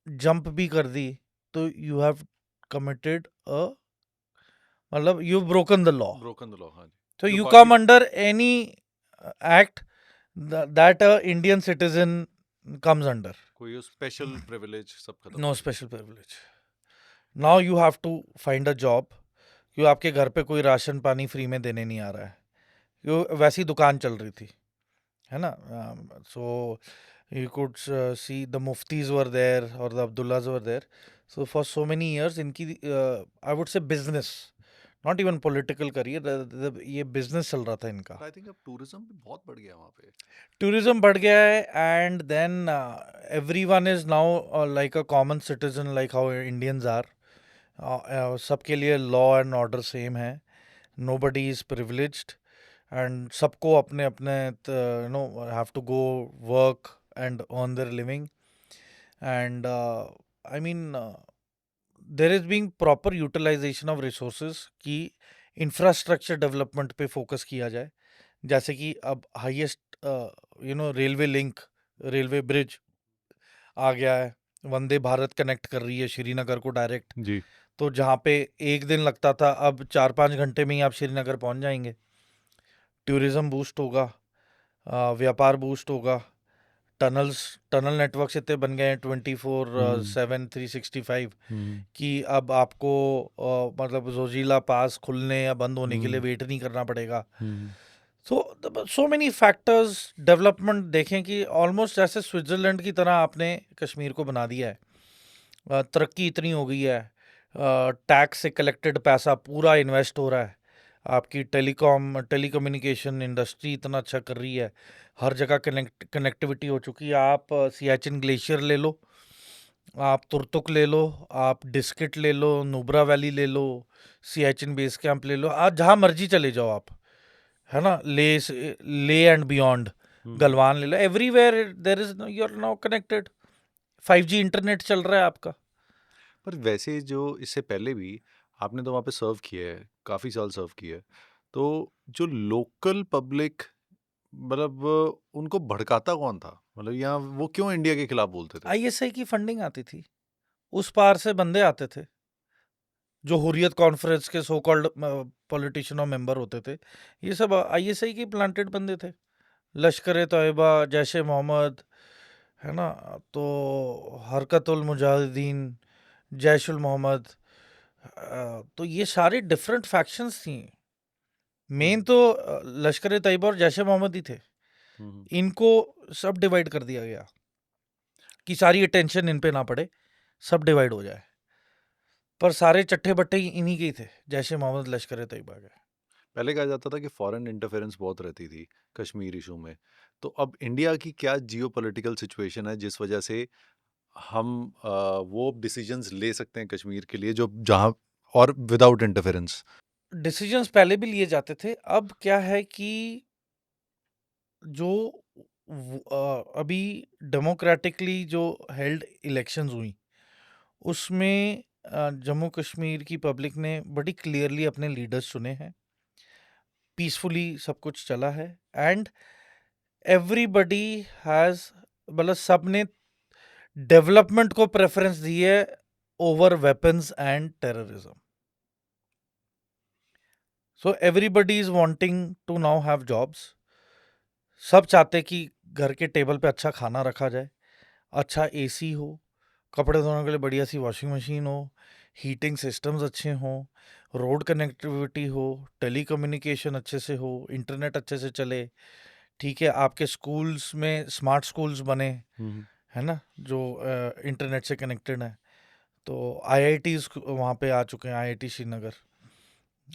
जंप भी कर दी तो यू हैव कमिटेड अ, मतलब you broken the law. Broken the law, हाँ जी। So जो you बाकी come under any act that a Indian citizen comes under. कोई स्पेशल प्रिविलेज सब खत्म No हो गया। special privilege. Now you have to find a job. क्यों आपके घर पे कोई राशन पानी फ्री में देने नहीं आ रहा है, क्यों वैसी दुकान चल रही थी, है ना। सो you could see the muftis were there or the Abdullahs were there. So for so many years इनकी I would say business, not even political career, ये business चल रहा था इनका। आई थिंक अब टूरिज्म भी बहुत बढ़ गया वहाँ पे। टूरिज्म बढ़ गया है and then everyone is now like a common citizen, like how Indians are. सबके लिए लॉ एंड ऑर्डर सेम है, नोबडी इज प्रिविलेज्ड एंड सबको अपने अपने no have to go work and earn their living. And I mean there is being proper utilisation of resources की infrastructure development पे focus किया जाए। जैसे कि अब highest railway link, railway bridge आ गया है, वंदे भारत कनेक्ट कर रही है श्रीनगर को डायरेक्ट। जी। तो जहाँ पे एक दिन लगता था अब 4-5 घंटे में ही आप श्रीनगर पहुँच जाएंगे। टूरिज्म बूस्ट होगा, व्यापार बूस्ट होगा, टनल नेटवर्क इतने बन गए हैं 24/7 365 कि अब आपको मतलब जोजिला पास खुलने या बंद होने के लिए वेट नहीं करना पड़ेगा। सो मेनी फैक्टर्स डेवलपमेंट देखें कि ऑलमोस्ट जैसे स्विट्जरलैंड की तरह आपने कश्मीर को बना दिया है। तरक्की इतनी हो गई है, टैक्स से कलेक्टेड पैसा पूरा इन्वेस्ट हो रहा है, आपकी टेलीकम्युनिकेशन इंडस्ट्री इतना अच्छा कर रही है, हर जगह कनेक्टिविटी हो चुकी है। आप सियाचिन ग्लेशियर ले लो, आप तुरतुक ले लो, आप डिस्किट ले लो, नुब्रा वैली ले लो, सियाचिन बेस कैंप ले लो, आज जहाँ मर्जी चले जाओ आप, है ना, ले एंड बियॉन्ड, गलवान ले लो, everywhere there is you are now connected, 5G internet चल रहा है आपका। पर वैसे जो इससे पहले भी आपने तो वहाँ पे सर्व किया है, काफ़ी साल सर्व किया है, तो जो लोकल पब्लिक मतलब उनको भड़काता कौन था? मतलब यहाँ वो क्यों इंडिया के खिलाफ बोलते थे? ISI की फंडिंग आती थी, उस पार से बंदे आते थे जो हुर्रियत कॉन्फ्रेंस के सो कॉल्ड पॉलिटिशियन और मेंबर होते थे, ये सब ISI के प्लांटेड बंदे थे, लश्कर तैयबा, जैश ए मोहम्मद, है ना, तो हरकतुल मुजाहिदीन, जैशुल मोहम्मद, तो ये सारे डिफरेंट फैक्शंस थी। मेन तो लश्कर तैयबा और जैश ए मोहम्मद ही थे, इनको सब डिवाइड कर दिया गया कि सारी अटेंशन इन पे ना पड़े, सब डिवाइड हो जाए, पर सारे चट्टे बट्टे इन्हीं के ही थे, जैश ए मोहम्मद, लश्कर तैयबा के। पहले कहा जाता था कि फॉरेन इंटरफेरेंस बहुत रहती थी कश्मीर इशू में, तो अब इंडिया की क्या जियोपॉलिटिकल सिचुएशन है जिस वजह से हम वो डिसीजंस ले सकते हैं कश्मीर के लिए जो जहाँ और विदाउट इंटरफेरेंस? डिसीजंस पहले भी लिए जाते थे, अब क्या है कि जो अभी डेमोक्रेटिकली जो हेल्ड इलेक्शंस हुई, उसमें जम्मू कश्मीर की पब्लिक ने बड़ी क्लियरली अपने लीडर्स चुने हैं, पीसफुली सब कुछ चला है, एंड एवरीबडी हैज, मतलब सब ने डेवलपमेंट को प्रेफरेंस दी है over weapons and terrorism. So everybody is wanting to now have jobs, सब चाहते कि घर के टेबल पे अच्छा खाना रखा जाए, अच्छा AC हो, कपड़े धोने के लिए बढ़िया सी वॉशिंग मशीन हो, हीटिंग सिस्टम्स अच्छे हों, रोड कनेक्टिविटी हो, टेलीकम्युनिकेशन अच्छे से हो, इंटरनेट अच्छे से चले, ठीक है, आपके स्कूल्स में स्मार्ट स्कूल्स बने, है ना, जो इंटरनेट से कनेक्टेड है। तो IITs वहाँ पे आ चुके हैं, IIT Srinagar,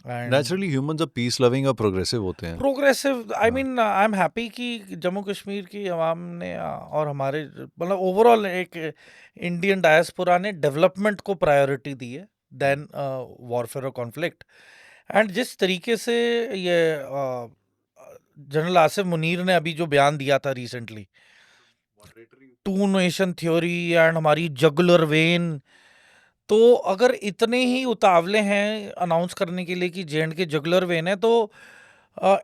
and naturally humans अब पीस लविंग और प्रोग्रेसिव होते हैं। प्रोग्रेसिव, आई हाँ। मीन आई एम हैप्पी कि जम्मू कश्मीर की आवाम ने और हमारे मतलब ओवरऑल एक इंडियन डायस्पोरा ने डेवलपमेंट को प्रायोरिटी दी है देन वॉरफेयर और कॉन्फ्लिक्ट। एंड जिस तरीके से ये जनरल आसिफ मुनीर ने अभी जो बयान दिया था recently, two nation theory and हमारी जगुलर वेन, तो अगर इतने ही उतावले हैं अनाउंस करने के लिए कि JNK जगुलर वेन है, तो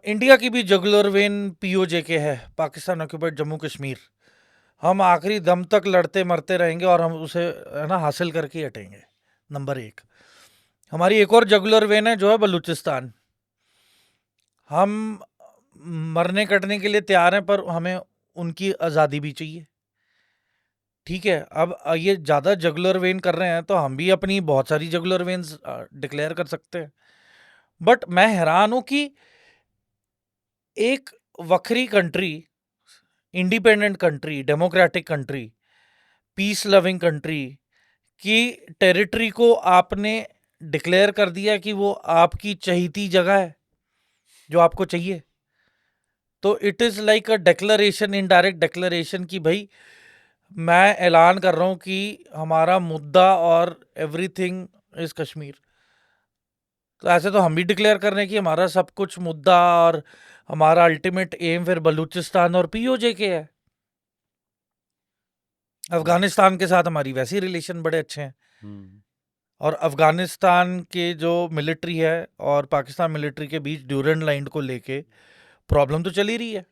इंडिया की भी जगुलर वेन POJK है, पाकिस्तान ऑक्यूपाइड जम्मू कश्मीर। हम आखिरी दम तक लड़ते मरते रहेंगे और हम उसे, है ना, हासिल करके ही हटेंगे। नंबर 1, हमारी एक और जगुलर वेन है जो है बलूचिस्तान। हम मरने कटने के लिए तैयार हैं, पर हमें उनकी आज़ादी भी चाहिए, ठीक है। अब ये ज़्यादा जगुलर वेन कर रहे हैं, तो हम भी अपनी बहुत सारी जगुलर वेन्स डिक्लेयर कर सकते हैं। बट मैं हैरान हूं कि एक वक्री country, independent country, democratic country, peace loving country की टेरिटरी को आपने डिक्लेयर कर दिया कि वो आपकी चहीती जगह है जो आपको चाहिए। तो it is like a declaration, indirect declaration कि भाई मैं ऐलान कर रहा हूं कि हमारा मुद्दा और एवरीथिंग इज कश्मीर। तो ऐसे तो हम भी डिक्लेयर कर रहे हैं कि हमारा सब कुछ मुद्दा और हमारा अल्टीमेट एम फिर बलूचिस्तान और POJK है। अफगानिस्तान के साथ हमारी वैसे ही रिलेशन बड़े अच्छे हैं, और अफगानिस्तान के जो मिलिट्री है और पाकिस्तान मिलिट्री के बीच ड्यूरेंट लाइन को लेके प्रॉब्लम तो चल ही रही है।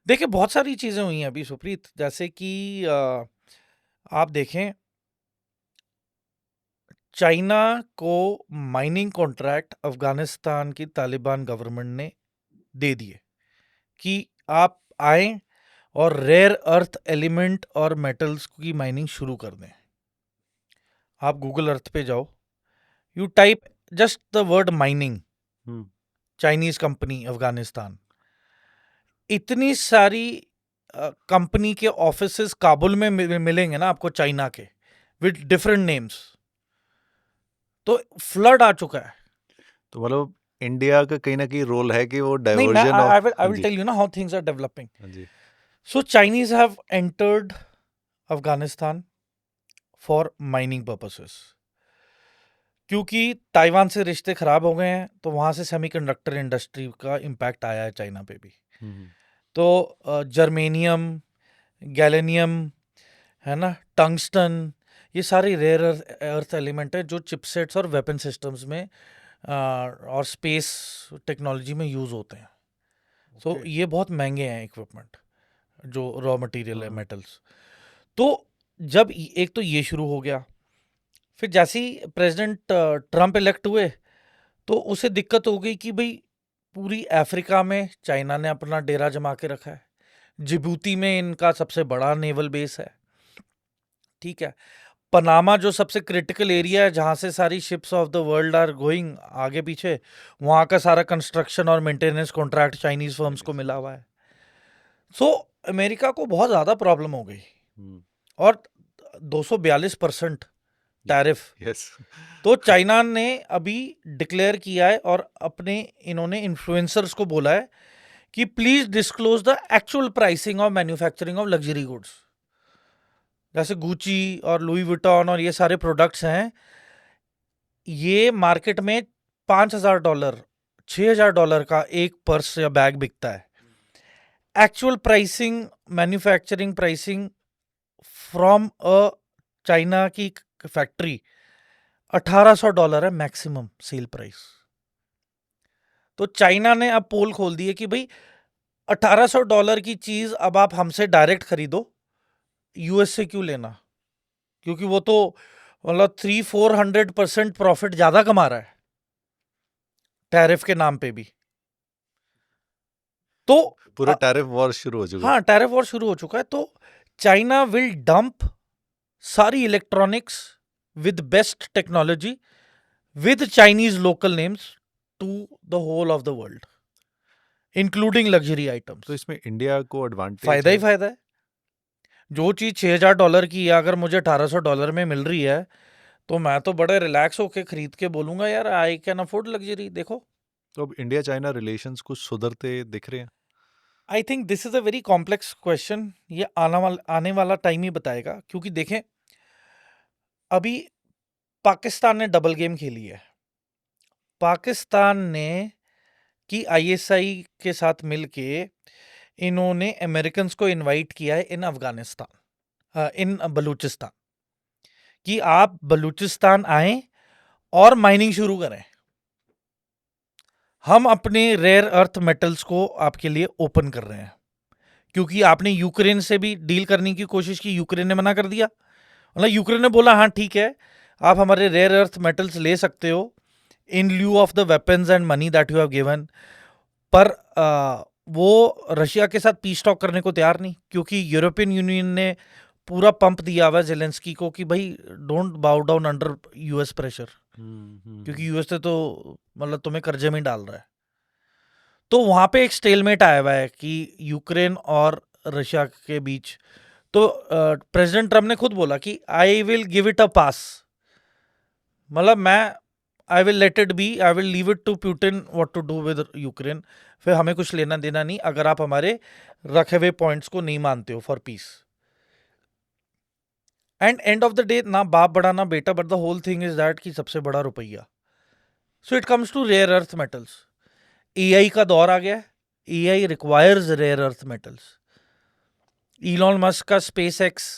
देखिए बहुत सारी चीज़ें हुई हैं अभी सुप्रीत, जैसे कि आप देखें, चाइना को माइनिंग कॉन्ट्रैक्ट अफगानिस्तान की तालिबान गवर्नमेंट ने दे दिए कि आप आए और रेयर अर्थ एलिमेंट और मेटल्स की माइनिंग शुरू कर दें। आप गूगल अर्थ पे जाओ, you type just the word mining, Chinese company Afghanistan, इतनी सारी कंपनी के ऑफिसेस काबुल में मिलेंगे ना आपको चाइना के, विद डिफरेंट नेम्स। तो फ्लड आ चुका है। तो मतलब इंडिया का कहीं ना कहीं रोल है कि वो नहीं, मैं डाइवर्जन आई ऑफ। विल हाँ विल जी। टेल यू ना हाउ थिंग्स आर डेवलपिंग। हाँ जी। So Chinese have entered Afghanistan for mining purposes, क्योंकि ताइवान से रिश्ते खराब हो गए हैं, तो वहां से सेमीकंडक्टर इंडस्ट्री का इम्पैक्ट आया है चाइना पे भी। हम्म। तो जर्मेनियम, गैलेनियम, है ना, टंगस्टन, ये सारी रेयर अर्थ एलिमेंट है जो चिपसेट्स और वेपन सिस्टम्स में और स्पेस टेक्नोलॉजी में यूज होते हैं। सो Okay. ये बहुत महंगे हैं इक्विपमेंट, जो रॉ मटेरियल है, हाँ। मेटल्स। तो जब एक तो ये शुरू हो गया, फिर जैसे ही प्रेसिडेंट ट्रम्प इलेक्ट हुए, तो उसे दिक्कत हो गई कि भाई पूरी अफ्रीका में चाइना ने अपना डेरा जमा के रखा है, जिबूती में इनका सबसे बड़ा नेवल बेस है, ठीक है, पनामा जो सबसे क्रिटिकल एरिया है जहां से सारी ships of the world are going आगे पीछे, वहां का सारा कंस्ट्रक्शन और मेंटेनेंस कॉन्ट्रैक्ट चाइनीज फर्म्स को मिला हुआ है। सो अमेरिका को बहुत ज्यादा प्रॉब्लम हो गई, हम्म। और 242% टैरिफ। यस। तो चाइना ने अभी डिक्लेयर किया है और अपने इन्होंने इन्फ्लुएंसर्स को बोला है कि please disclose the actual pricing of manufacturing of luxury goods, जैसे गुची और लुई विटॉन और ये सारे प्रोडक्ट्स हैं, ये मार्केट में $5,000 $6,000 का एक पर्स या बैग बिकता है। Actual pricing, manufacturing pricing from a China की फैक्ट्री $1,800 है मैक्सिमम सेल प्राइस। तो चाइना ने अब पोल खोल दी है कि भाई $1,800 की चीज अब आप हमसे डायरेक्ट खरीदो, यूएस से क्यों लेना, क्योंकि वो तो मतलब 300-400% प्रॉफिट ज्यादा कमा रहा है टैरिफ के नाम पे भी। तो पूरा टैरिफ वॉर शुरू हो चुका है। हाँ, टैरिफ वॉर शुरू हो चुका है। तो चाइना विल डंप सारी electronics with best technology with Chinese local names to the whole of the world, including luxury तो आइटम्स। इसमें इंडिया को एडवांटेज फायदा ही है। फायदा है। जो चीज $6,000 की है अगर मुझे $1,800 में मिल रही है, तो मैं तो बड़े रिलैक्स होके खरीद के बोलूंगा यार आई कैन अफोर्ड लग्जरी। देखो, तो अब इंडिया चाइना रिलेशंस कुछ सुधरते दिख रहे हैं। I think this is a very complex question. ये आने वाला टाइम ही बताएगा, क्योंकि देखें अभी पाकिस्तान ने डबल गेम खेली है। पाकिस्तान ने की आईएसआई के साथ मिलके इन्होंने अमेरिकन को इनवाइट किया है इन अफगानिस्तान, इन बलूचिस्तान, कि आप बलूचिस्तान आए और माइनिंग शुरू करें, हम अपने रेयर अर्थ मेटल्स को आपके लिए ओपन कर रहे हैं। क्योंकि आपने यूक्रेन से भी डील करने की कोशिश की, यूक्रेन ने मना कर दिया। मतलब यूक्रेन ने बोला हाँ ठीक है, आप हमारे रेयर अर्थ मेटल्स ले सकते हो in lieu of the weapons and money that you have given, पर वो रशिया के साथ पीस टॉक करने को तैयार नहीं, क्योंकि यूरोपियन यूनियन ने पूरा पंप दिया हुआ है जेलेंस्की को कि भाई डोंट बाउ डाउन अंडर यूएस प्रेशर, क्योंकि यूएस ने तो मतलब तुम्हें कर्जे में डाल रहा है। तो वहां पे एक स्टेलमेट आया हुआ है कि यूक्रेन और रशिया के बीच। तो प्रेसिडेंट ट्रम्प ने खुद बोला कि I will give it a pass, मतलब मैं I will let it be, I will leave it to Putin what to do with Ukraine, फिर हमें कुछ लेना देना नहीं अगर आप हमारे रखे हुए पॉइंट्स को नहीं मानते हो for peace. And end of the day ना बाप बड़ा ना बेटा, but the whole thing is that कि सबसे बड़ा रुपया। So it comes to rare earth metals. AI का दौर आ गया है, AI requires rare earth metals. Elon Musk का स्पेस एक्स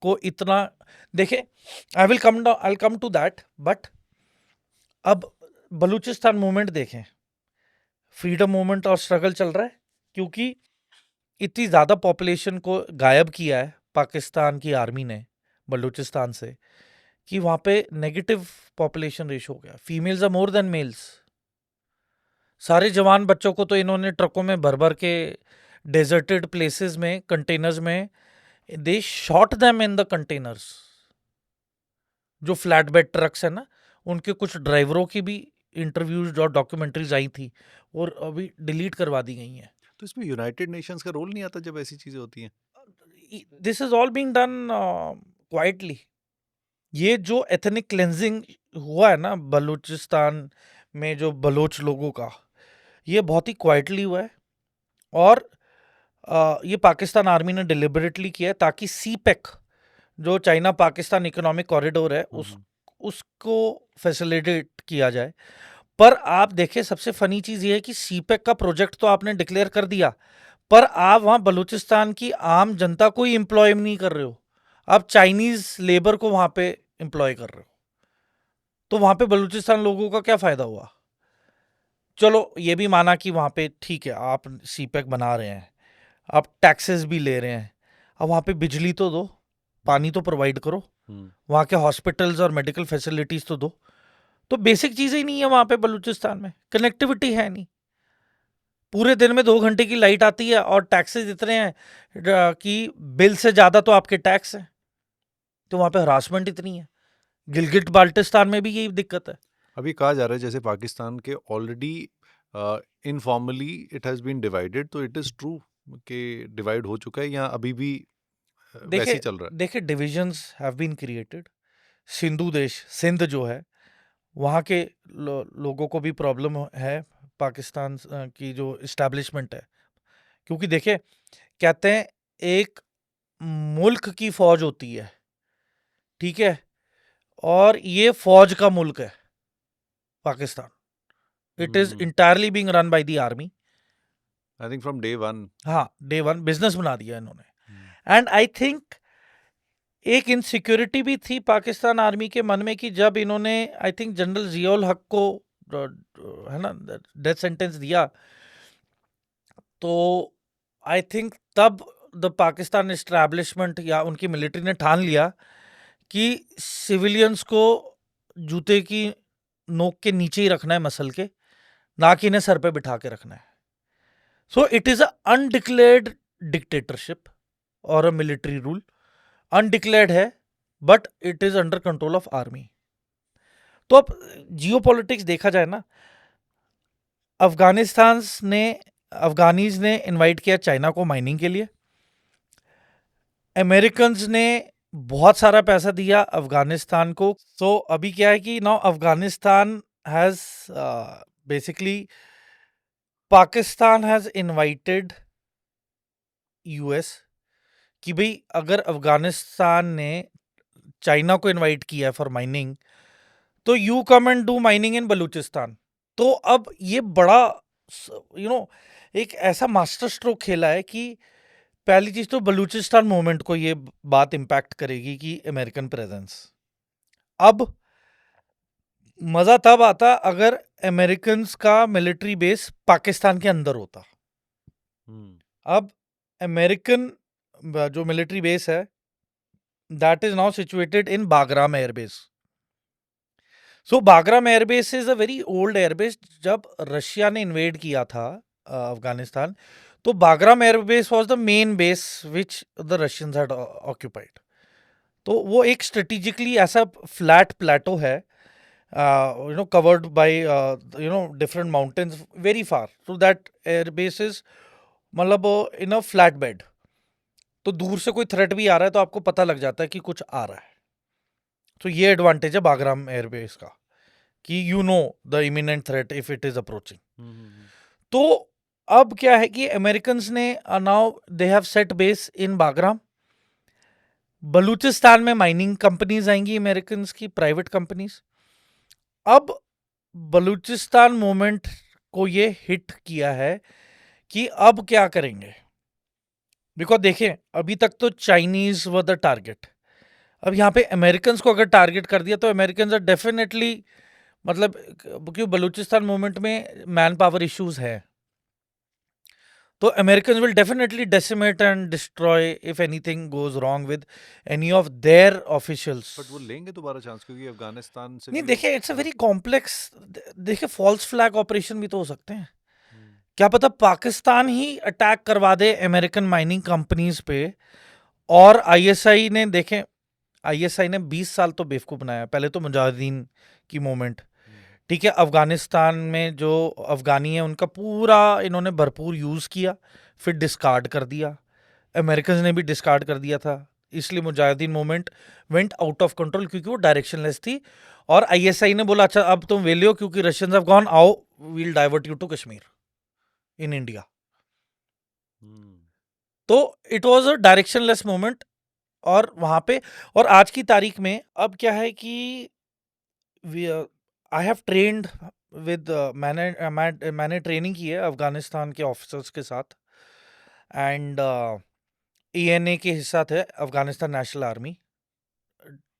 को इतना, देखे I come to that, but अब बलूचिस्तान मूवमेंट देखें, फ्रीडम मूवमेंट और स्ट्रगल चल रहा है, क्योंकि इतनी ज्यादा पॉपुलेशन को गायब किया है पाकिस्तान की आर्मी ने बलूचिस्तान से, कि वहां पे नेगेटिव पॉपुलेशन रेशो हो गया, females are more than males. सारे जवान बच्चों को तो इन्होंने ट्रकों में भर भर के डेजर्टेड प्लेसेस में कंटेनर्स में they shot them in the containers. जो फ्लैट बेड ट्रक्स है ना, उनके कुछ ड्राइवरों की भी इंटरव्यूज और डॉक्यूमेंट्रीज आई थी और अभी डिलीट करवा दी गई हैं. तो इसमें यूनाइटेड नेशंस का रोल नहीं आता जब ऐसी चीजें होती हैं? This is all being done quietly. ये जो एथनिक क्लेंजिंग हुआ है ना बलूचिस्तान में, जो बलोच लोगों का, ये बहुत ही क्वाइटली हुआ है. और ये पाकिस्तान आर्मी ने डिलिबरेटली किया है ताकि सीपेक, जो चाइना पाकिस्तान इकोनॉमिक कॉरिडोर है, उसको फैसिलिटेट किया जाए. पर आप देखिए, सबसे फनी चीज ये है कि सीपेक का प्रोजेक्ट तो आपने डिक्लेयर कर दिया, पर आप वहां बलूचिस्तान की आम जनता को ही एम्प्लॉय नहीं कर रहे हो, आप चाइनीज लेबर को वहां पे एम्प्लॉय कर रहे हो. तो वहां पे बलूचिस्तान लोगों का क्या फायदा हुआ? चलो ये भी माना कि वहां पे ठीक है, आप सीपेक बना रहे हैं, आप टैक्सेस भी ले रहे हैं, अब वहां पे बिजली तो दो, पानी तो प्रोवाइड करो, वहां के हॉस्पिटल्स और मेडिकल फैसिलिटीज तो दो. तो बेसिक चीजें ही नहीं है वहां पे बलूचिस्तान में, कनेक्टिविटी है नहीं. पूरे दिन में 2 घंटे की लाइट आती है और टैक्सेस इतने हैं कि बिल से ज्यादा तो आपके टैक्स हैं. तो वहां पे हरासमेंट इतनी है. गिलगिट बाल्टिस्तान में भी यही दिक्कत है. अभी कहा जा रहा है जैसे पाकिस्तान के already informally it has been divided, तो इट इज ट्रू कि डिवाइड हो चुका है या अभी भी वैसे ही चल रहा है? देखिए divisions have been created. Sindhu Desh, Sindh जो है, वहाँ के लोगों को भी प्रॉब्लम है पाकिस्तान की जो इस्टेब्लिशमेंट है. क्योंकि देखिए, कहते हैं एक मुल्क की फौज होती है, ठीक है, और ये फौज का मुल्क है Pakistan. It is entirely being run by the army. I think from day one. हाँ, डे वन बिजनेस बना दिया इन्होंने. एंड आई थिंक एक इनसिक्योरिटी भी थी पाकिस्तान आर्मी के मन में कि जब इन्होंने, आई थिंक जनरल जियाउल हक को है ना डेथ सेंटेंस दिया, तो आई थिंक तब द पाकिस्तान एस्टैब्लिशमेंट या उनकी मिलिट्री ने ठान लिया कि सिविलियंस को जूते की नोक के नीचे ही रखना है, मसल के, ना कि इन्हें सर पे बिठा के रखना है. So it is a undeclared dictatorship और अ मिलिट्री रूल. अनडिक्लेयर्ड है, but it is under control of army. तो अब जियो पॉलिटिक्स देखा जाए ना, अफगानिस्तान ने अफगानीज ने इनवाइट किया चाइना को माइनिंग के लिए. अमेरिकन ने बहुत सारा पैसा दिया अफगानिस्तान को. तो अभी क्या है कि now Afghanistan has basically, Pakistan has invited US कि भाई अगर अफगानिस्तान ने चाइना को इनवाइट किया है फॉर माइनिंग, तो you come and do mining इन बलूचिस्तान. तो अब ये बड़ा एक ऐसा मास्टर स्ट्रोक खेला है कि पहली चीज तो बलूचिस्तान मूवमेंट को ये बात इंपैक्ट करेगी कि अमेरिकन प्रेजेंस. अब मजा तब आता अगर अमेरिकन का मिलिट्री बेस पाकिस्तान के अंदर होता. अब अमेरिकन जो मिलिट्री बेस है, that is now situated in Bagram airbase. So Bagram airbase is a very old airbase. जब रशिया ने इन्वेड किया था अफगानिस्तान, तो Bagram airbase was the main base which the Russians had occupied. तो वो एक स्ट्रेटेजिकली ऐसा फ्लैट प्लेटो है, covered by different mountains very far, so that airbase is मतलब इन अ फ्लैट बेड. तो दूर से कोई थ्रेट भी आ रहा है तो आपको पता लग जाता है कि कुछ आ रहा है. तो ये एडवांटेज है बागराम एयरबेस का कि you know the imminent threat if it is approaching. तो अब क्या है कि अमेरिकन ने now they have set base in Bagram. Balochistan में माइनिंग कंपनीज आएंगी अमेरिकन की, प्राइवेट कंपनीज. अब बलूचिस्तान मूवमेंट को ये हिट किया है कि अब क्या करेंगे. बिकॉज देखें, अभी तक तो चाइनीज वर द टारगेट. अब यहाँ पे अमेरिकन को अगर टारगेट कर दिया तो अमेरिकन डेफिनेटली, मतलब क्योंकि बलूचिस्तान मूवमेंट में मैन पावर इश्यूज है, तो American will definitely decimate and destroy if anything goes wrong with any of their officials. But वो लेंगे दोबारा चांस, क्योंकि अफगानिस्तान से नहीं, भी देखिए इट्स अ वेरी कॉम्प्लेक्स. देखिए फॉल्स फ्लैग ऑपरेशन भी तो हो सकते हैं. क्या पता पाकिस्तान ही अटैक करवा दे अमेरिकन माइनिंग कंपनीज पे. और आईएसआई ने, देखें आईएसआई ने 20 साल तो बेवकूफ बनाया. पहले तो मुजाहिदीन की मूवमेंट, ठीक है, अफगानिस्तान में जो अफगानी है उनका पूरा इन्होंने भरपूर यूज़ किया, फिर डिस्कार्ड कर दिया। अमेरिकन ने भी डिस्कार्ड कर दिया था, इसलिए Mujahideen movement went out of control, क्योंकि वो डायरेक्शनलेस थी। और आईएसआई ने बोला अच्छा अब तुम वेले हो क्योंकि रशियंस हैव गॉन, आओ we'll divert you to Kashmir in India. तो it was a directionless movement. और वहां पे, और आज की तारीख में अब क्या है कि आई हैव ट्रेन्ड विद मैंने ट्रेनिंग की है अफगानिस्तान के ऑफिसर्स के साथ, एंड ईएनए के हिस्सा थे, अफगानिस्तान नेशनल आर्मी,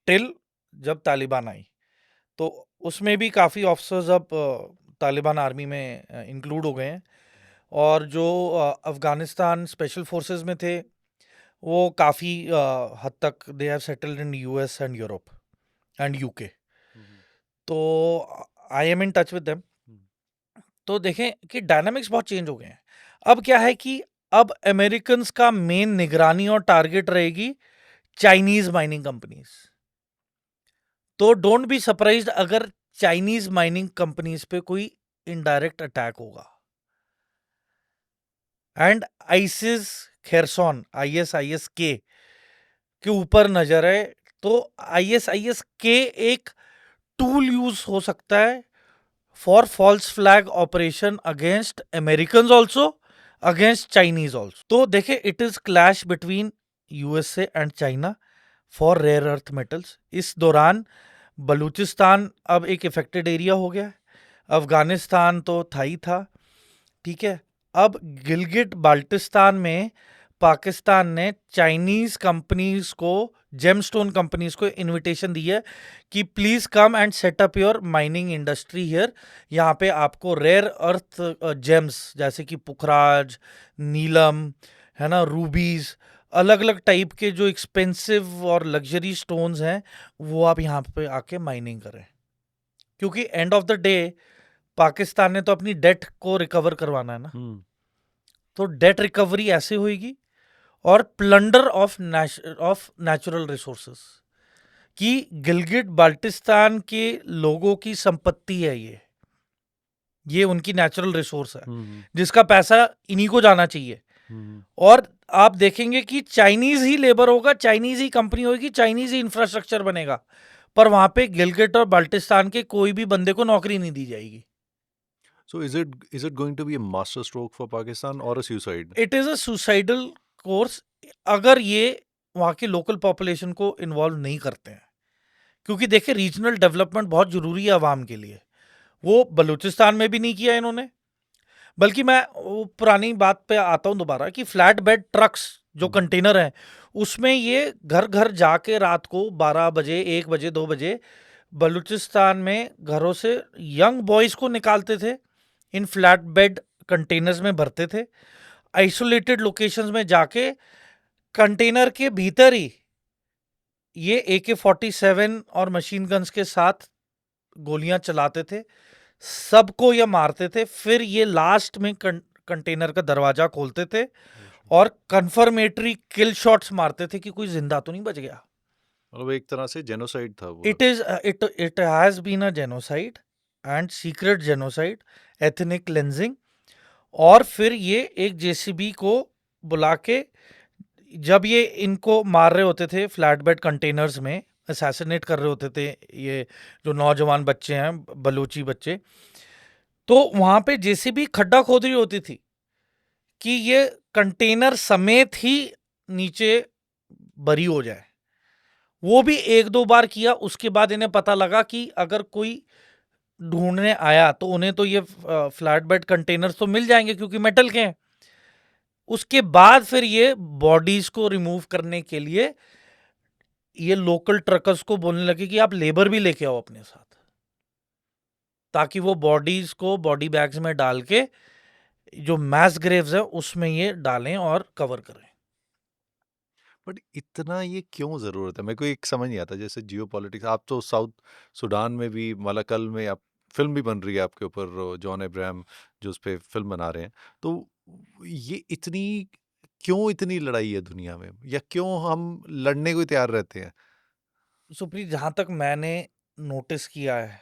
टिल जब तालिबान आई। तो उसमें भी काफ़ी ऑफिसर्स अब तालिबान आर्मी में इंक्लूड हो गए हैं। और जो अफगानिस्तान स्पेशल फोर्सेस में थे वो काफ़ी हद तक they have settled in US and Europe and UK. तो I am in touch with them. तो देखें कि डायनामिक्स बहुत चेंज हो गए हैं। अब क्या है कि अब अमेरिकन्स का मेन निगरानी और टारगेट रहेगी चाइनीज माइनिंग कंपनीज। तो डोंट बी सरप्राइज्ड अगर चाइनीज माइनिंग कंपनीज पे कोई इनडायरेक्ट अटैक होगा। एंड आईसिस खेरसॉन आईएसआईएस के ऊपर नजर है। तो आईएसआईएस के एक टूल यूज हो सकता है for false flag operation against American also, against Chinese also. तो देखे it is clash between USA and China for rare earth metals. इस दौरान बलूचिस्तान अब एक इफेक्टेड एरिया हो गया है, अफगानिस्तान तो था ही था, ठीक है। अब गिलगिट बाल्टिस्तान में पाकिस्तान ने चाइनीज कंपनीज को, जेमस्टोन कंपनीज को इनविटेशन दी है कि please come and set up your mining industry here. यहाँ पे आपको रेयर अर्थ जेम्स जैसे कि पुखराज, नीलम, है ना, रूबीज, अलग अलग टाइप के जो एक्सपेंसिव और लग्जरी स्टोन्स हैं वो आप यहाँ पे आके माइनिंग करें। क्योंकि and of the day Pakistan ने तो अपनी डेट को रिकवर करवाना है ना। तो डेट रिकवरी ऐसे होगी और प्लंडर ऑफ नेचुरल रिसोर्सेस कि गिलगिट बाल्टिस्तान के लोगों की संपत्ति है ये उनकी नेचुरल रिसोर्स है जिसका पैसा इन्हीं को जाना चाहिए। और आप देखेंगे कि चाइनीज ही लेबर होगा, चाइनीज ही कंपनी होगी, चाइनीज ही इंफ्रास्ट्रक्चर बनेगा, पर वहां पे गिलगिट और बाल्टिस्तान के कोई भी बंदे को नौकरी नहीं दी जाएगी। So is it going to be a master stroke for Pakistan or a suicide? It is a suicidal course अगर ये वहाँ की लोकल पॉपुलेशन को इन्वॉल्व नहीं करते हैं। क्योंकि देखिए रीजनल डेवलपमेंट बहुत जरूरी है आवाम के लिए, वो बलूचिस्तान में भी नहीं किया इन्होंने। बल्कि मैं वो पुरानी बात पे आता हूँ दोबारा कि फ्लैट बेड ट्रक्स जो कंटेनर हैं उसमें ये घर घर जाके रात को 12 बजे 1 बजे 2 बजे बलूचिस्तान में घरों से यंग बॉयज को निकालते थे, इन फ्लैट बेड कंटेनर्स में भरते थे, आइसोलेटेड लोकेशंस में जाके कंटेनर के भीतर ही ये AK-47 और मशीन गन्स के साथ गोलियां चलाते थे, सबको ये मारते थे, फिर ये लास्ट में कंटेनर का दरवाजा खोलते थे और कंफर्मेटरी किल शॉट्स मारते थे कि कोई जिंदा तो नहीं बच गया। मतलब एक तरह से जेनोसाइड था वो। It has been a genocide and secret genocide, ethnic cleansing. और फिर ये एक जेसीबी को बुला के जब ये इनको मार रहे होते थे फ्लैट बेड कंटेनर्स में, असैसिनेट कर रहे होते थे ये जो नौजवान बच्चे हैं बलूची बच्चे, तो वहां पे जेसीबी खड्डा खोद रही होती थी कि ये कंटेनर समेत ही नीचे बरी हो जाए। वो भी 1-2 बार किया, उसके बाद इन्हें पता लगा कि अगर कोई ढूंढने आया तो उन्हें तो ये फ्लैट बेड कंटेनर्स तो मिल जाएंगे क्योंकि मेटल के हैं। उसके बाद फिर ये बॉडीज को रिमूव करने के लिए ये लोकल ट्रकर्स को बोलने लगे कि आप लेबर भी लेके आओ अपने साथ, ताकि वो बॉडीज को बॉडी बैग्स में डाल के जो मैस ग्रेव्स है उसमें ये डालें और कवर करें। बट इतना ये क्यों ज़रूरत है? मेरे को एक समझ नहीं आता, जैसे जियोपॉलिटिक्स, आप तो साउथ सूडान में भी मालाकल में आप फ़िल्म भी बन रही है आपके ऊपर, जॉन अब्राहम जो उस पे फ़िल्म बना रहे हैं। तो ये इतनी क्यों इतनी लड़ाई है दुनिया में? या क्यों हम लड़ने को ही तैयार रहते हैं? सुप्रीत, जहां तक मैंने नोटिस किया है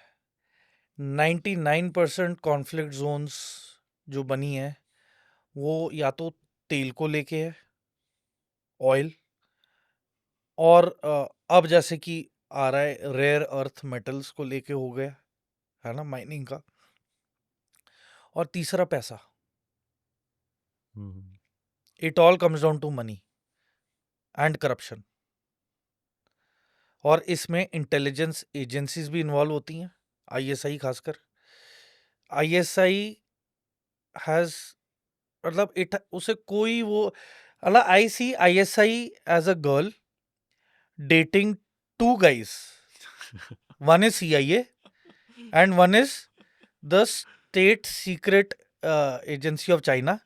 99% कॉन्फ्लिक्ट जोन्स जो बनी है वो या तो तेल को लेके है, ऑयल, और अब जैसे कि आ रहा है रेयर अर्थ मेटल्स को लेके हो गया है ना, माइनिंग का। और तीसरा पैसा। Hmm, it all comes down to money and corruption. और इसमें इंटेलिजेंस एजेंसीज भी इन्वॉल्व होती हैं, आईएसआई खासकर। आईएसआई हैज, मतलब इट, उसे कोई वो, मतलब I see ISI as a girl dating two guys, one is CIA and one is the state secret agency of China.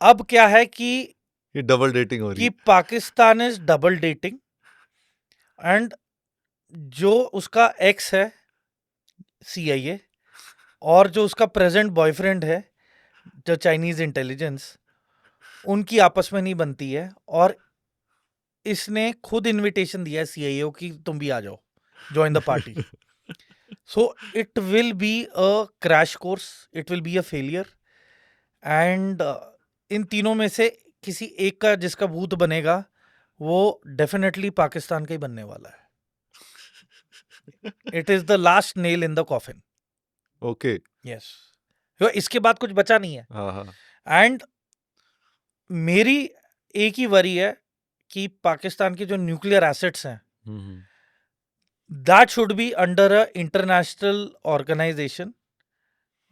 अब क्या है कि ये डबल डेटिंग हो रही है। Pakistan is double dating, and जो उसका एक्स है सीआईए और जो उसका प्रेजेंट बॉयफ्रेंड है जो चाइनीज इंटेलिजेंस, उनकी आपस में नहीं बनती है। और इसने खुद इनविटेशन दिया है सीआईए कि तुम भी आ जाओ, join the party. So it will be a crash course, it will be a failure. And in तीनों में से किसी एक का जिसका भूत बनेगा वो डेफिनेटली पाकिस्तान का ही बनने वाला है। It is the last nail in the coffin. Okay. Yes, इसके बाद कुछ बचा नहीं है। हाँ हाँ। एंड मेरी एक ही वरी है कि पाकिस्तान के जो न्यूक्लियर एसेट्स हैं, हम्म, that should be under a international organization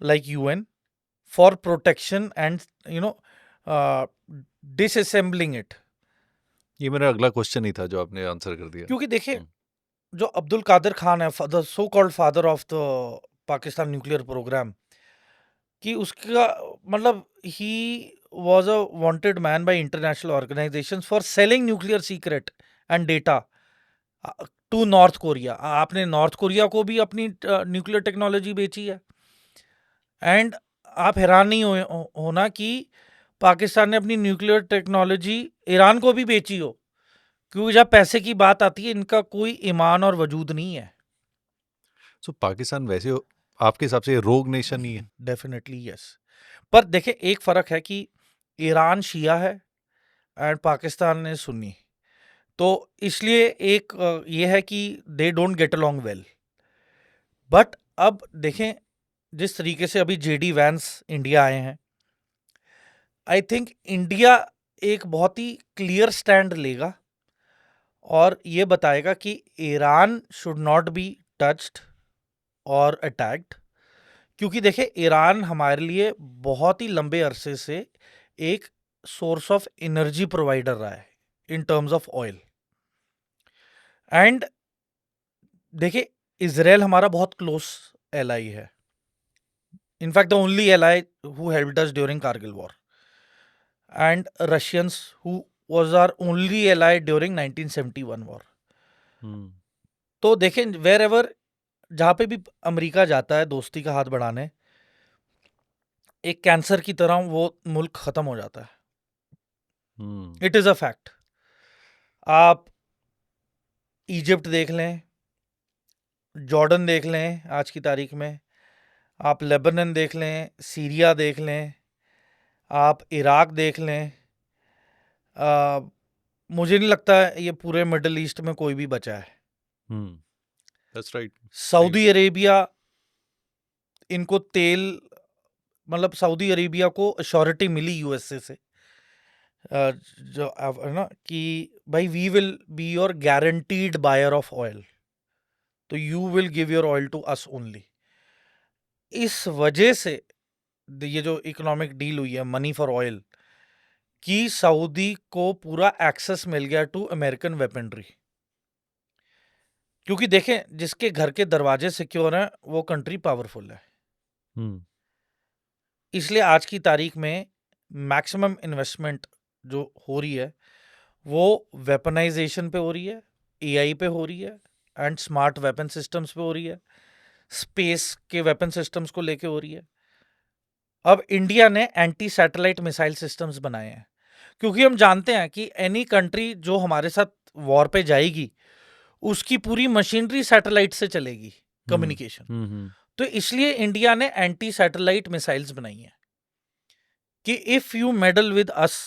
like UN for protection and uh, disassembling it. ये मेरा अगला क्वेश्चन ही था जो आपने आंसर कर दिया। क्योंकि देखिए, हम्म, जो अब्दुल कादिर खान है, the so called father of the Pakistan nuclear program, कि उसका मतलब ही was a wanted man by international organizations for selling nuclear secret and data to North Korea. आपने नॉर्थ कोरिया को भी अपनी न्यूक्लियर टेक्नोलॉजी बेची है। एंड आप हैरान नहीं होना कि पाकिस्तान ने अपनी न्यूक्लियर टेक्नोलॉजी ईरान को भी बेची हो, क्योंकि जब पैसे की बात आती है इनका कोई ईमान और वजूद नहीं है। सो पाकिस्तान वैसे आपके हिसाब से रोग नेशन ही है? Definitely yes. पर देखें, एक फर्क है कि ईरान शिया है एंड पाकिस्तान ने सुन्नी, तो इसलिए एक ये है कि they don't get along well. But अब देखें, जिस तरीके से अभी जेडी वैंस इंडिया आए हैं, आई थिंक इंडिया एक बहुत ही क्लियर स्टैंड लेगा और ये बताएगा कि Iran should not be touched और अटैक्ड। क्योंकि देखिए, ईरान हमारे लिए बहुत ही लंबे अरसे से एक सोर्स ऑफ एनर्जी प्रोवाइडर रहा है in terms of oil. And देखिए, इजराइल हमारा बहुत क्लोज एलाई है, in fact the only ally who helped us during Kargil war. And Russians who was our only ally during 1971 war. Hmm, तो देखें, where ever जहाँ पे भी अमेरिका जाता है दोस्ती का हाथ बढ़ाने, एक कैंसर की तरह वो मुल्क खत्म हो जाता है। हम्म, इट इज अ फैक्ट। आप इजिप्ट देख लें, जॉर्डन देख लें आज की तारीख में, आप लेबनान देख लें, सीरिया देख लें, आप इराक देख लें, आ, मुझे नहीं लगता ये पूरे मिडल ईस्ट में कोई भी बचा है। That's right. सऊदी अरेबिया, इनको तेल, मतलब सऊदी अरेबिया को अश्योरिटी मिली यूएसए से, जो है ना, कि भाई we will be your guaranteed buyer of oil, तो you will give your oil to us only. इस वजह से ये जो इकोनॉमिक डील हुई है मनी फॉर ऑयल की, सऊदी को पूरा एक्सेस मिल गया टू अमेरिकन वेपनरी। क्योंकि देखें, जिसके घर के दरवाजे सिक्योर हैं वो कंट्री पावरफुल है। हम्म, इसलिए आज की तारीख में मैक्सिमम इन्वेस्टमेंट जो हो रही है वो वेपनाइजेशन पे हो रही है, एआई पे हो रही है, एंड स्मार्ट वेपन सिस्टम्स पे हो रही है, स्पेस के वेपन सिस्टम्स को लेके हो रही है। अब इंडिया ने एंटी सैटेलाइट मिसाइल सिस्टम्स बनाए हैं, क्योंकि हम जानते हैं कि एनी कंट्री जो हमारे साथ वॉर पे जाएगी उसकी पूरी मशीनरी सैटेलाइट से चलेगी। कम्युनिकेशन। तो इसलिए इंडिया ने एंटी सैटेलाइट मिसाइल्स बनाई हैं कि if you meddle with us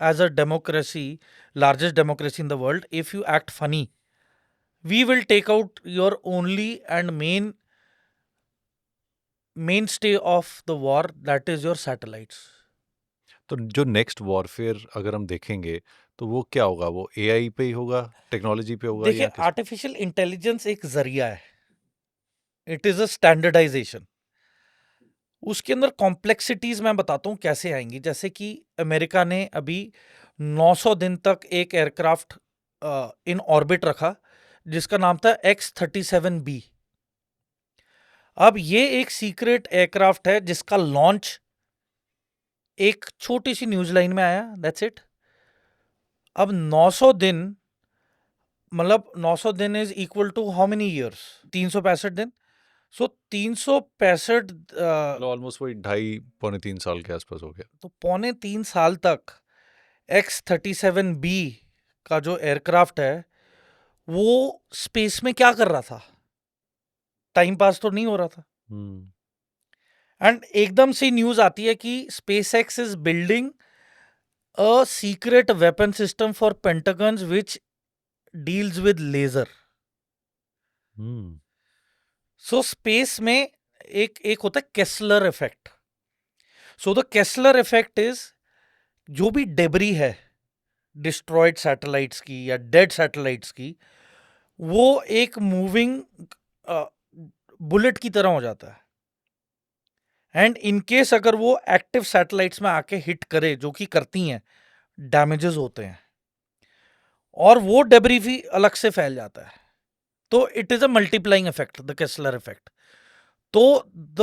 as a democracy, largest democracy in the world, if you act funny, we will take out your only and mainstay of the war, that is your satellites. तो जो next warfare अगर हम देखेंगे तो वो क्या होगा? वो एआई पे ही होगा, टेक्नोलॉजी पे होगा देखिए, या किस? आर्टिफिशियल इंटेलिजेंस एक जरिया है, इट इज अ स्टैंडर्डाइजेशन। उसके अंदर कॉम्प्लेक्सिटीज मैं बताता हूँ कैसे आएंगी। जैसे कि अमेरिका ने अभी 900 दिन तक एक एयरक्राफ्ट इन ऑर्बिट रखा जिसका नाम था X-37B। अब ये एक सीक्रेट एयरक्राफ्ट है जिसका लॉन्च एक छोटी सी न्यूज लाइन में आया, दैट्स इट। अब 900 दिन, मतलब 900 दिन is equal to how many years? 365 दिन। सो 365 ऑलमोस्ट वही 2.5 पौने 3 साल के आसपास हो गया। तो 3.25 साल तक X-37B का जो एयरक्राफ्ट है वो स्पेस में क्या कर रहा था? टाइम पास तो नहीं हो रहा था। एंड एकदम से न्यूज आती है कि SpaceX is building a secret weapon system for Pentagon's which deals with laser. So space में एक होता है Kessler effect. So the Kessler effect is, जो भी डेबरी है डिस्ट्रॉयड सैटेलाइट्स की या डेड सैटेलाइट्स की, वो एक मूविंग बुलेट की तरह हो जाता है। एंड इनकेस अगर वो एक्टिव सैटेलाइट्स में आके हिट करे, जो कि करती हैं, डैमेजेस होते हैं और वो डेबरी भी अलग से फैल जाता है। तो it is a multiplying effect, the Kessler effect. तो द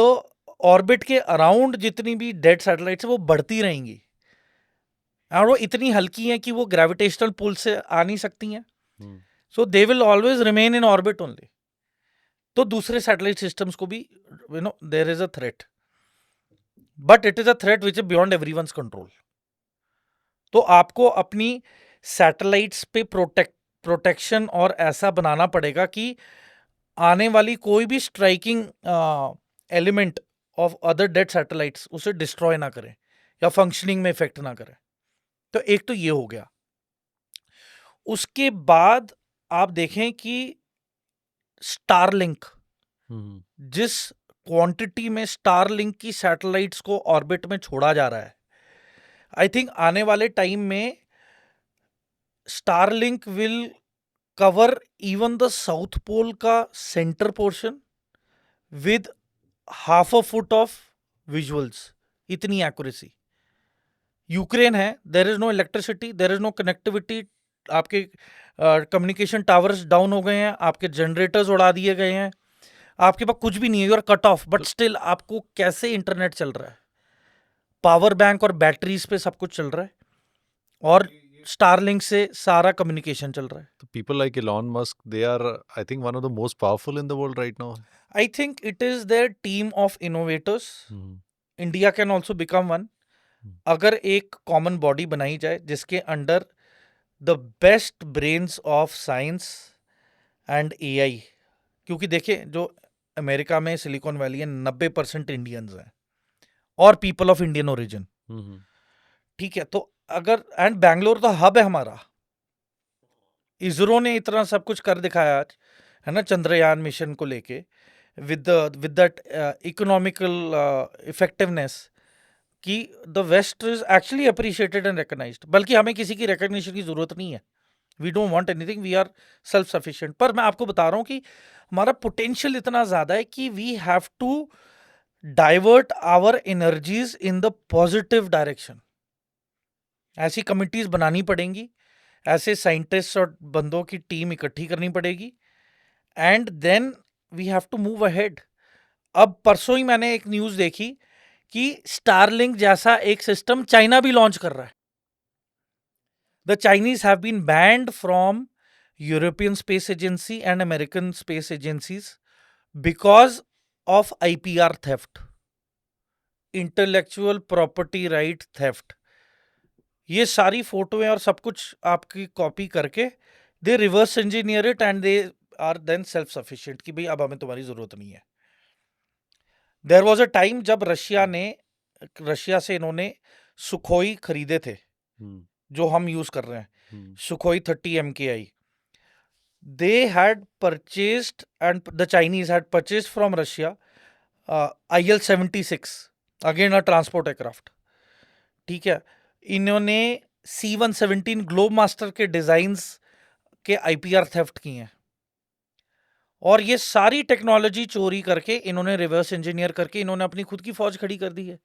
ऑर्बिट के अराउंड जितनी भी डेड सैटेलाइट्स है वो बढ़ती रहेंगी और वो इतनी हल्की हैं कि वो ग्रेविटेशनल पुल से आ नहीं सकती हैं। So they will always remain in orbit only. तो दूसरे सैटेलाइट सिस्टम्स को भी there is a threat, but it is a threat which is beyond everyone's control. तो आपको अपनी सैटेलाइट्स पे प्रोटेक्शन और ऐसा बनाना पड़ेगा कि आने वाली कोई भी striking element of other dead satellites उसे डिस्ट्रॉय ना करे या फंक्शनिंग में इफेक्ट ना करे। तो एक तो ये हो गया। उसके बाद आप देखें कि स्टारलिंक, जिस क्वांटिटी में स्टारलिंक की सैटेलाइट्स को ऑर्बिट में छोड़ा जा रहा है, आई थिंक आने वाले टाइम में Starlink will cover even the south pole का centre portion with half a foot of visuals. इतनी एक्यूरेसी। यूक्रेन है, there is no electricity, there is no connectivity, आपके कम्युनिकेशन टावर्स डाउन हो गए हैं, आपके जनरेटर्स उड़ा दिए गए हैं, आपके पास कुछ भी नहीं है, you are cut off, but still आपको कैसे इंटरनेट चल रहा है? पावर बैंक और बैटरीज पे सब कुछ चल रहा है और स्टारलिंक से सारा कम्युनिकेशन चल रहा है। तो people like Elon Musk, they are, I think, one of the most powerful in the world right now. I think it is their team of innovators. India can also become one अगर एक common body बनाई जाए जिसके under the best brains of science and AI. क्योंकि देखिए, जो America में silicon valley है, 90% इंडियंस हैं और पीपल ऑफ इंडियन ओरिजिन। ठीक है, तो अगर एंड बैंगलोर तो हब है हमारा। इसरो ने इतना सब कुछ कर दिखाया आज, है ना, चंद्रयान मिशन को लेके, विद दैट इकोनॉमिकल इफेक्टिवनेस, कि the west is actually appreciated and recognised. बल्कि हमें किसी की रिकॉग्निशन की जरूरत नहीं है, we don't want anything, we are self sufficient. पर मैं आपको बता रहा हूँ कि हमारा पोटेंशियल इतना ज्यादा है कि we have to divert our energies in the positive direction. ऐसी कमिटीज बनानी पड़ेंगी, ऐसे साइंटिस्ट और बंदों की टीम इकट्ठी करनी पड़ेगी, and then we have to move ahead. अब परसों ही मैंने एक न्यूज देखी कि स्टारलिंक जैसा एक सिस्टम चाइना भी लॉन्च कर रहा है। The Chinese have been banned from European space agency and American space agencies because of IPR theft, intellectual property right theft. ये सारी फोटोएं और सब कुछ आपकी कॉपी करके they reverse engineer it and they are then self sufficient कि भाई अब हमें तुम्हारी जरूरत नहीं है. देयर वाज अ टाइम जब रशिया से इन्होंने सुखोई खरीदे थे जो हम यूज कर रहे हैं, Sukhoi 30 MKI. They had purchased, and the Chinese had purchased from Russia, IL-76, again a transport aircraft. ठीक है. इन्होंने C-117 ग्लोब मास्टर के डिजाइन्स के IPR थेफ्ट किए हैं, और ये सारी टेक्नोलॉजी चोरी करके इन्होंने रिवर्स इंजीनियर करके इन्होंने अपनी खुद की फौज खड़ी कर दी है.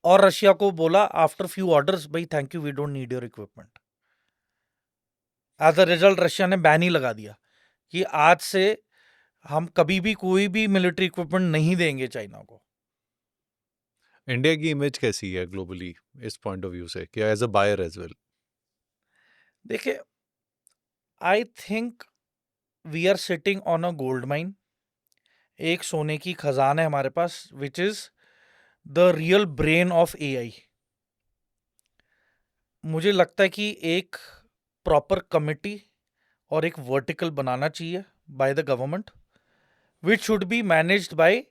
और रशिया को बोला आफ्टर फ्यू ऑर्डर्स, भाई thank you, we don't need your equipment. As a result Russia ने बैन ही लगा दिया कि आज से हम कभी भी कोई भी मिलिट्री इक्विपमेंट नहीं देंगे चाइना को. इंडिया की इमेज कैसी है ग्लोबली इस पॉइंट ऑफ व्यू से, कि as a buyer as well? देखिए, I think we are sitting on a gold mine. एक सोने की खजान है हमारे पास, which is the real brain of AI. मुझे लगता है कि एक प्रॉपर कमिटी और एक वर्टिकल बनाना चाहिए by the government, which should be managed by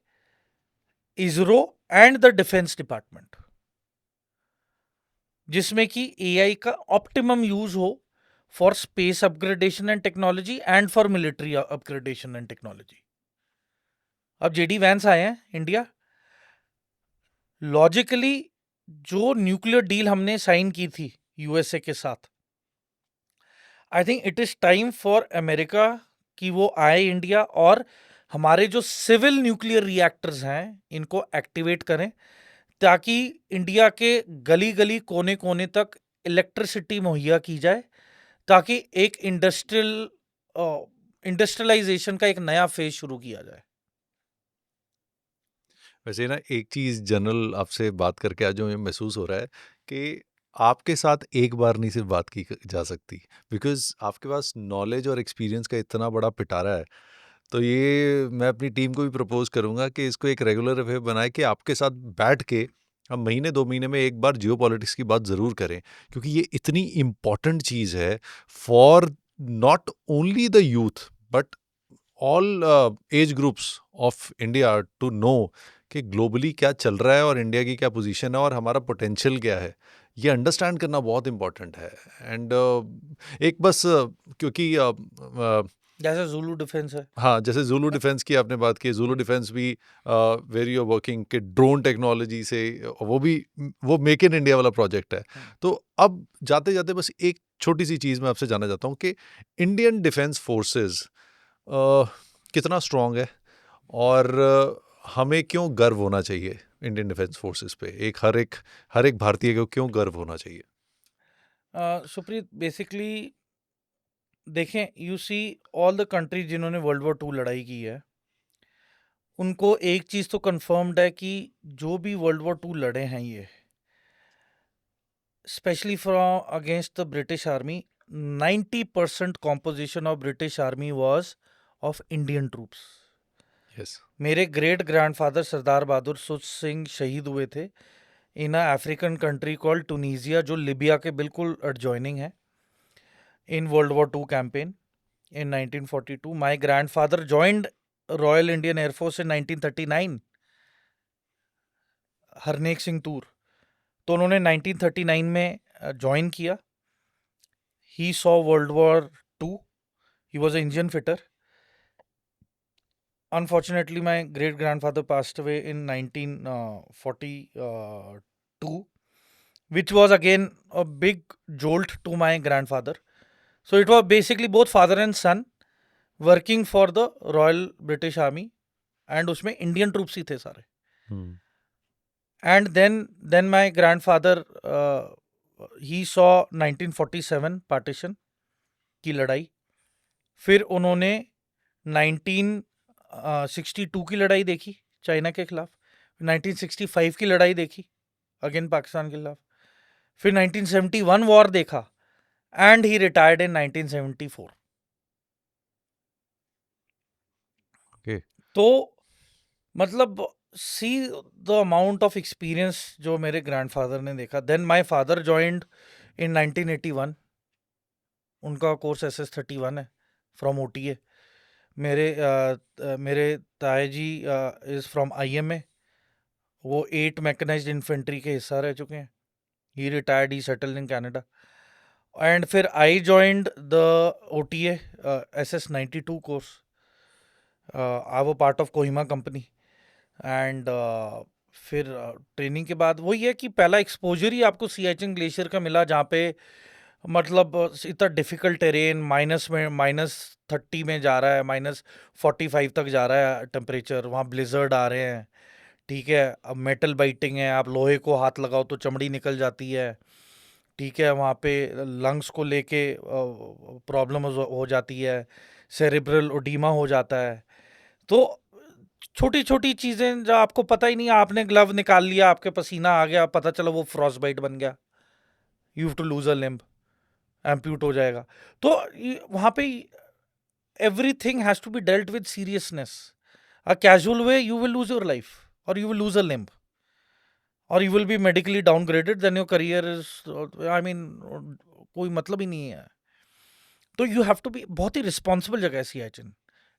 ISRO and the defence department, जिसमें कि एआई का ऑप्टिमम यूज हो for space upgradation and technology and for military upgradation and technology. अब जेडी वैंस आए हैं इंडिया. लॉजिकली जो nuclear deal हमने sign की थी यूएसए के साथ, I think it is time for America कि वो आए इंडिया और हमारे जो सिविल न्यूक्लियर रिएक्टर्स हैं इनको एक्टिवेट करें, ताकि इंडिया के गली गली कोने कोने तक इलेक्ट्रिसिटी मुहैया की जाए, ताकि एक इंडस्ट्रियलाइजेशन का एक नया फेज शुरू किया जाए. वैसे ना एक चीज़ जनरल आपसे बात करके आज जो ये महसूस हो रहा है कि आपके साथ एक बार नहीं सिर्फ बात की जा सकती, बिकॉज आपके पास नॉलेज और एक्सपीरियंस का इतना बड़ा पिटारा है. तो ये मैं अपनी टीम को भी प्रपोज करूंगा कि इसको एक रेगुलर अफेयर बनाए कि आपके साथ बैठ के हम महीने 2 महीने में एक बार जियो पॉलिटिक्स की बात ज़रूर करें, क्योंकि ये इतनी इम्पॉर्टेंट चीज़ है for not only the youth but all age groups of India to know कि ग्लोबली क्या चल रहा है और इंडिया की क्या पोजीशन है और हमारा पोटेंशियल क्या है. ये अंडरस्टैंड करना बहुत इम्पोर्टेंट है. एंड एक बस क्योंकि जैसे जुलू डिफेंस है. हाँ, जैसे ज़ुलू डिफेंस की आपने बात की, ज़ुलू डिफेंस भी वेर यू आर वर्किंग के ड्रोन टेक्नोलॉजी से, वो मेक इन इंडिया वाला प्रोजेक्ट है. तो अब जाते जाते बस एक छोटी सी चीज़ मैं आपसे जानना चाहता हूँ कि इंडियन डिफेंस फोर्सेस कितना स्ट्रांग है और हमें क्यों गर्व होना चाहिए इंडियन डिफेंस फोर्सेस पे, एक हर एक भारतीय को क्यों गर्व होना चाहिए? सुप्रीत, बेसिकली देखें, you see all the countries जिन्होंने वर्ल्ड वॉर 2 लड़ाई की है, उनको एक चीज तो कंफर्म्ड है कि जो भी वर्ल्ड वॉर 2 लड़े हैं ये, specially from against the British army, 90% composition of British army was of Indian troops. Yes. मेरे ग्रेट ग्रैंडफादर सरदार बहादुर सिंह शहीद हुए थे इन अ अफ्रीकन कंट्री कॉल्ड टूनीजिया, जो लिबिया के बिल्कुल एडजॉइनिंग है, in World War II campaign in 1942. My grandfather joined Royal Indian Air Force in 1939. Harnek Singh तूर, तो उन्होंने 1939 में ज्वाइन किया. He saw world war 2. He was an engine fitter. Unfortunately, my great grandfather passed away in 1942, which was again a big jolt to my grandfather. So it was basically both father and son working for the royal British army, and उसमें Indian troops ही थे सारे. And then my grandfather he saw 1947 partition की लड़ाई. फिर उन्होंने 1962 की लड़ाई देखी चाइना के खिलाफ, 1965 की लड़ाई देखी अगेन पाकिस्तान के खिलाफ, फिर 1971 वॉर देखा, एंड ही रिटायर्ड इन 1974. तो मतलब see the amount of experience जो मेरे ग्रैंडफादर ने देखा. Then my father joined in 1981. उनका कोर्स SS-31 है. From OTA. मेरे ताया जी इज़ फ्रॉम आईएमए। वो 8 मैकेनाइज्ड इन्फेंट्री के हिस्सा रह चुके हैं। He retired, he settled in Canada. And फिर I joined the OTA SS92 course. I वो part of Kohima company. And फिर ट्रेनिंग के बाद वही है कि पहला एक्सपोजर ही आपको सियाचिन ग्लेशियर का मिला, जहाँ पे मतलब इतना डिफिकल्ट टेरेन, -30 में जा रहा है, -45 तक जा रहा है टेम्परेचर, वहाँ ब्लिजर्ड आ रहे हैं। ठीक है, अब मेटल बाइटिंग है, आप लोहे को हाथ लगाओ तो चमड़ी निकल जाती है। ठीक है, वहाँ पे लंग्स को लेके प्रॉब्लम हो जाती है, सेरिब्रल ओडीमा हो जाता है। तो छोटी छोटी चीज़ें जो आपको पता ही नहीं, आपने ग्लव निकाल लिया, आपके पसीना आ गया, पता चला वो फ्रॉस्ट बाइट बन गया, you have to lose a limb, amputate हो जाएगा। तो वहाँ पे everything has to be dealt with seriousness. A casual way, you will lose your life, or you will lose a limb, or you will be medically downgraded, then your career is, I mean, कोई मतलब ही नहीं है। तो you have to be, बहुत ही responsible जगह है Siachen.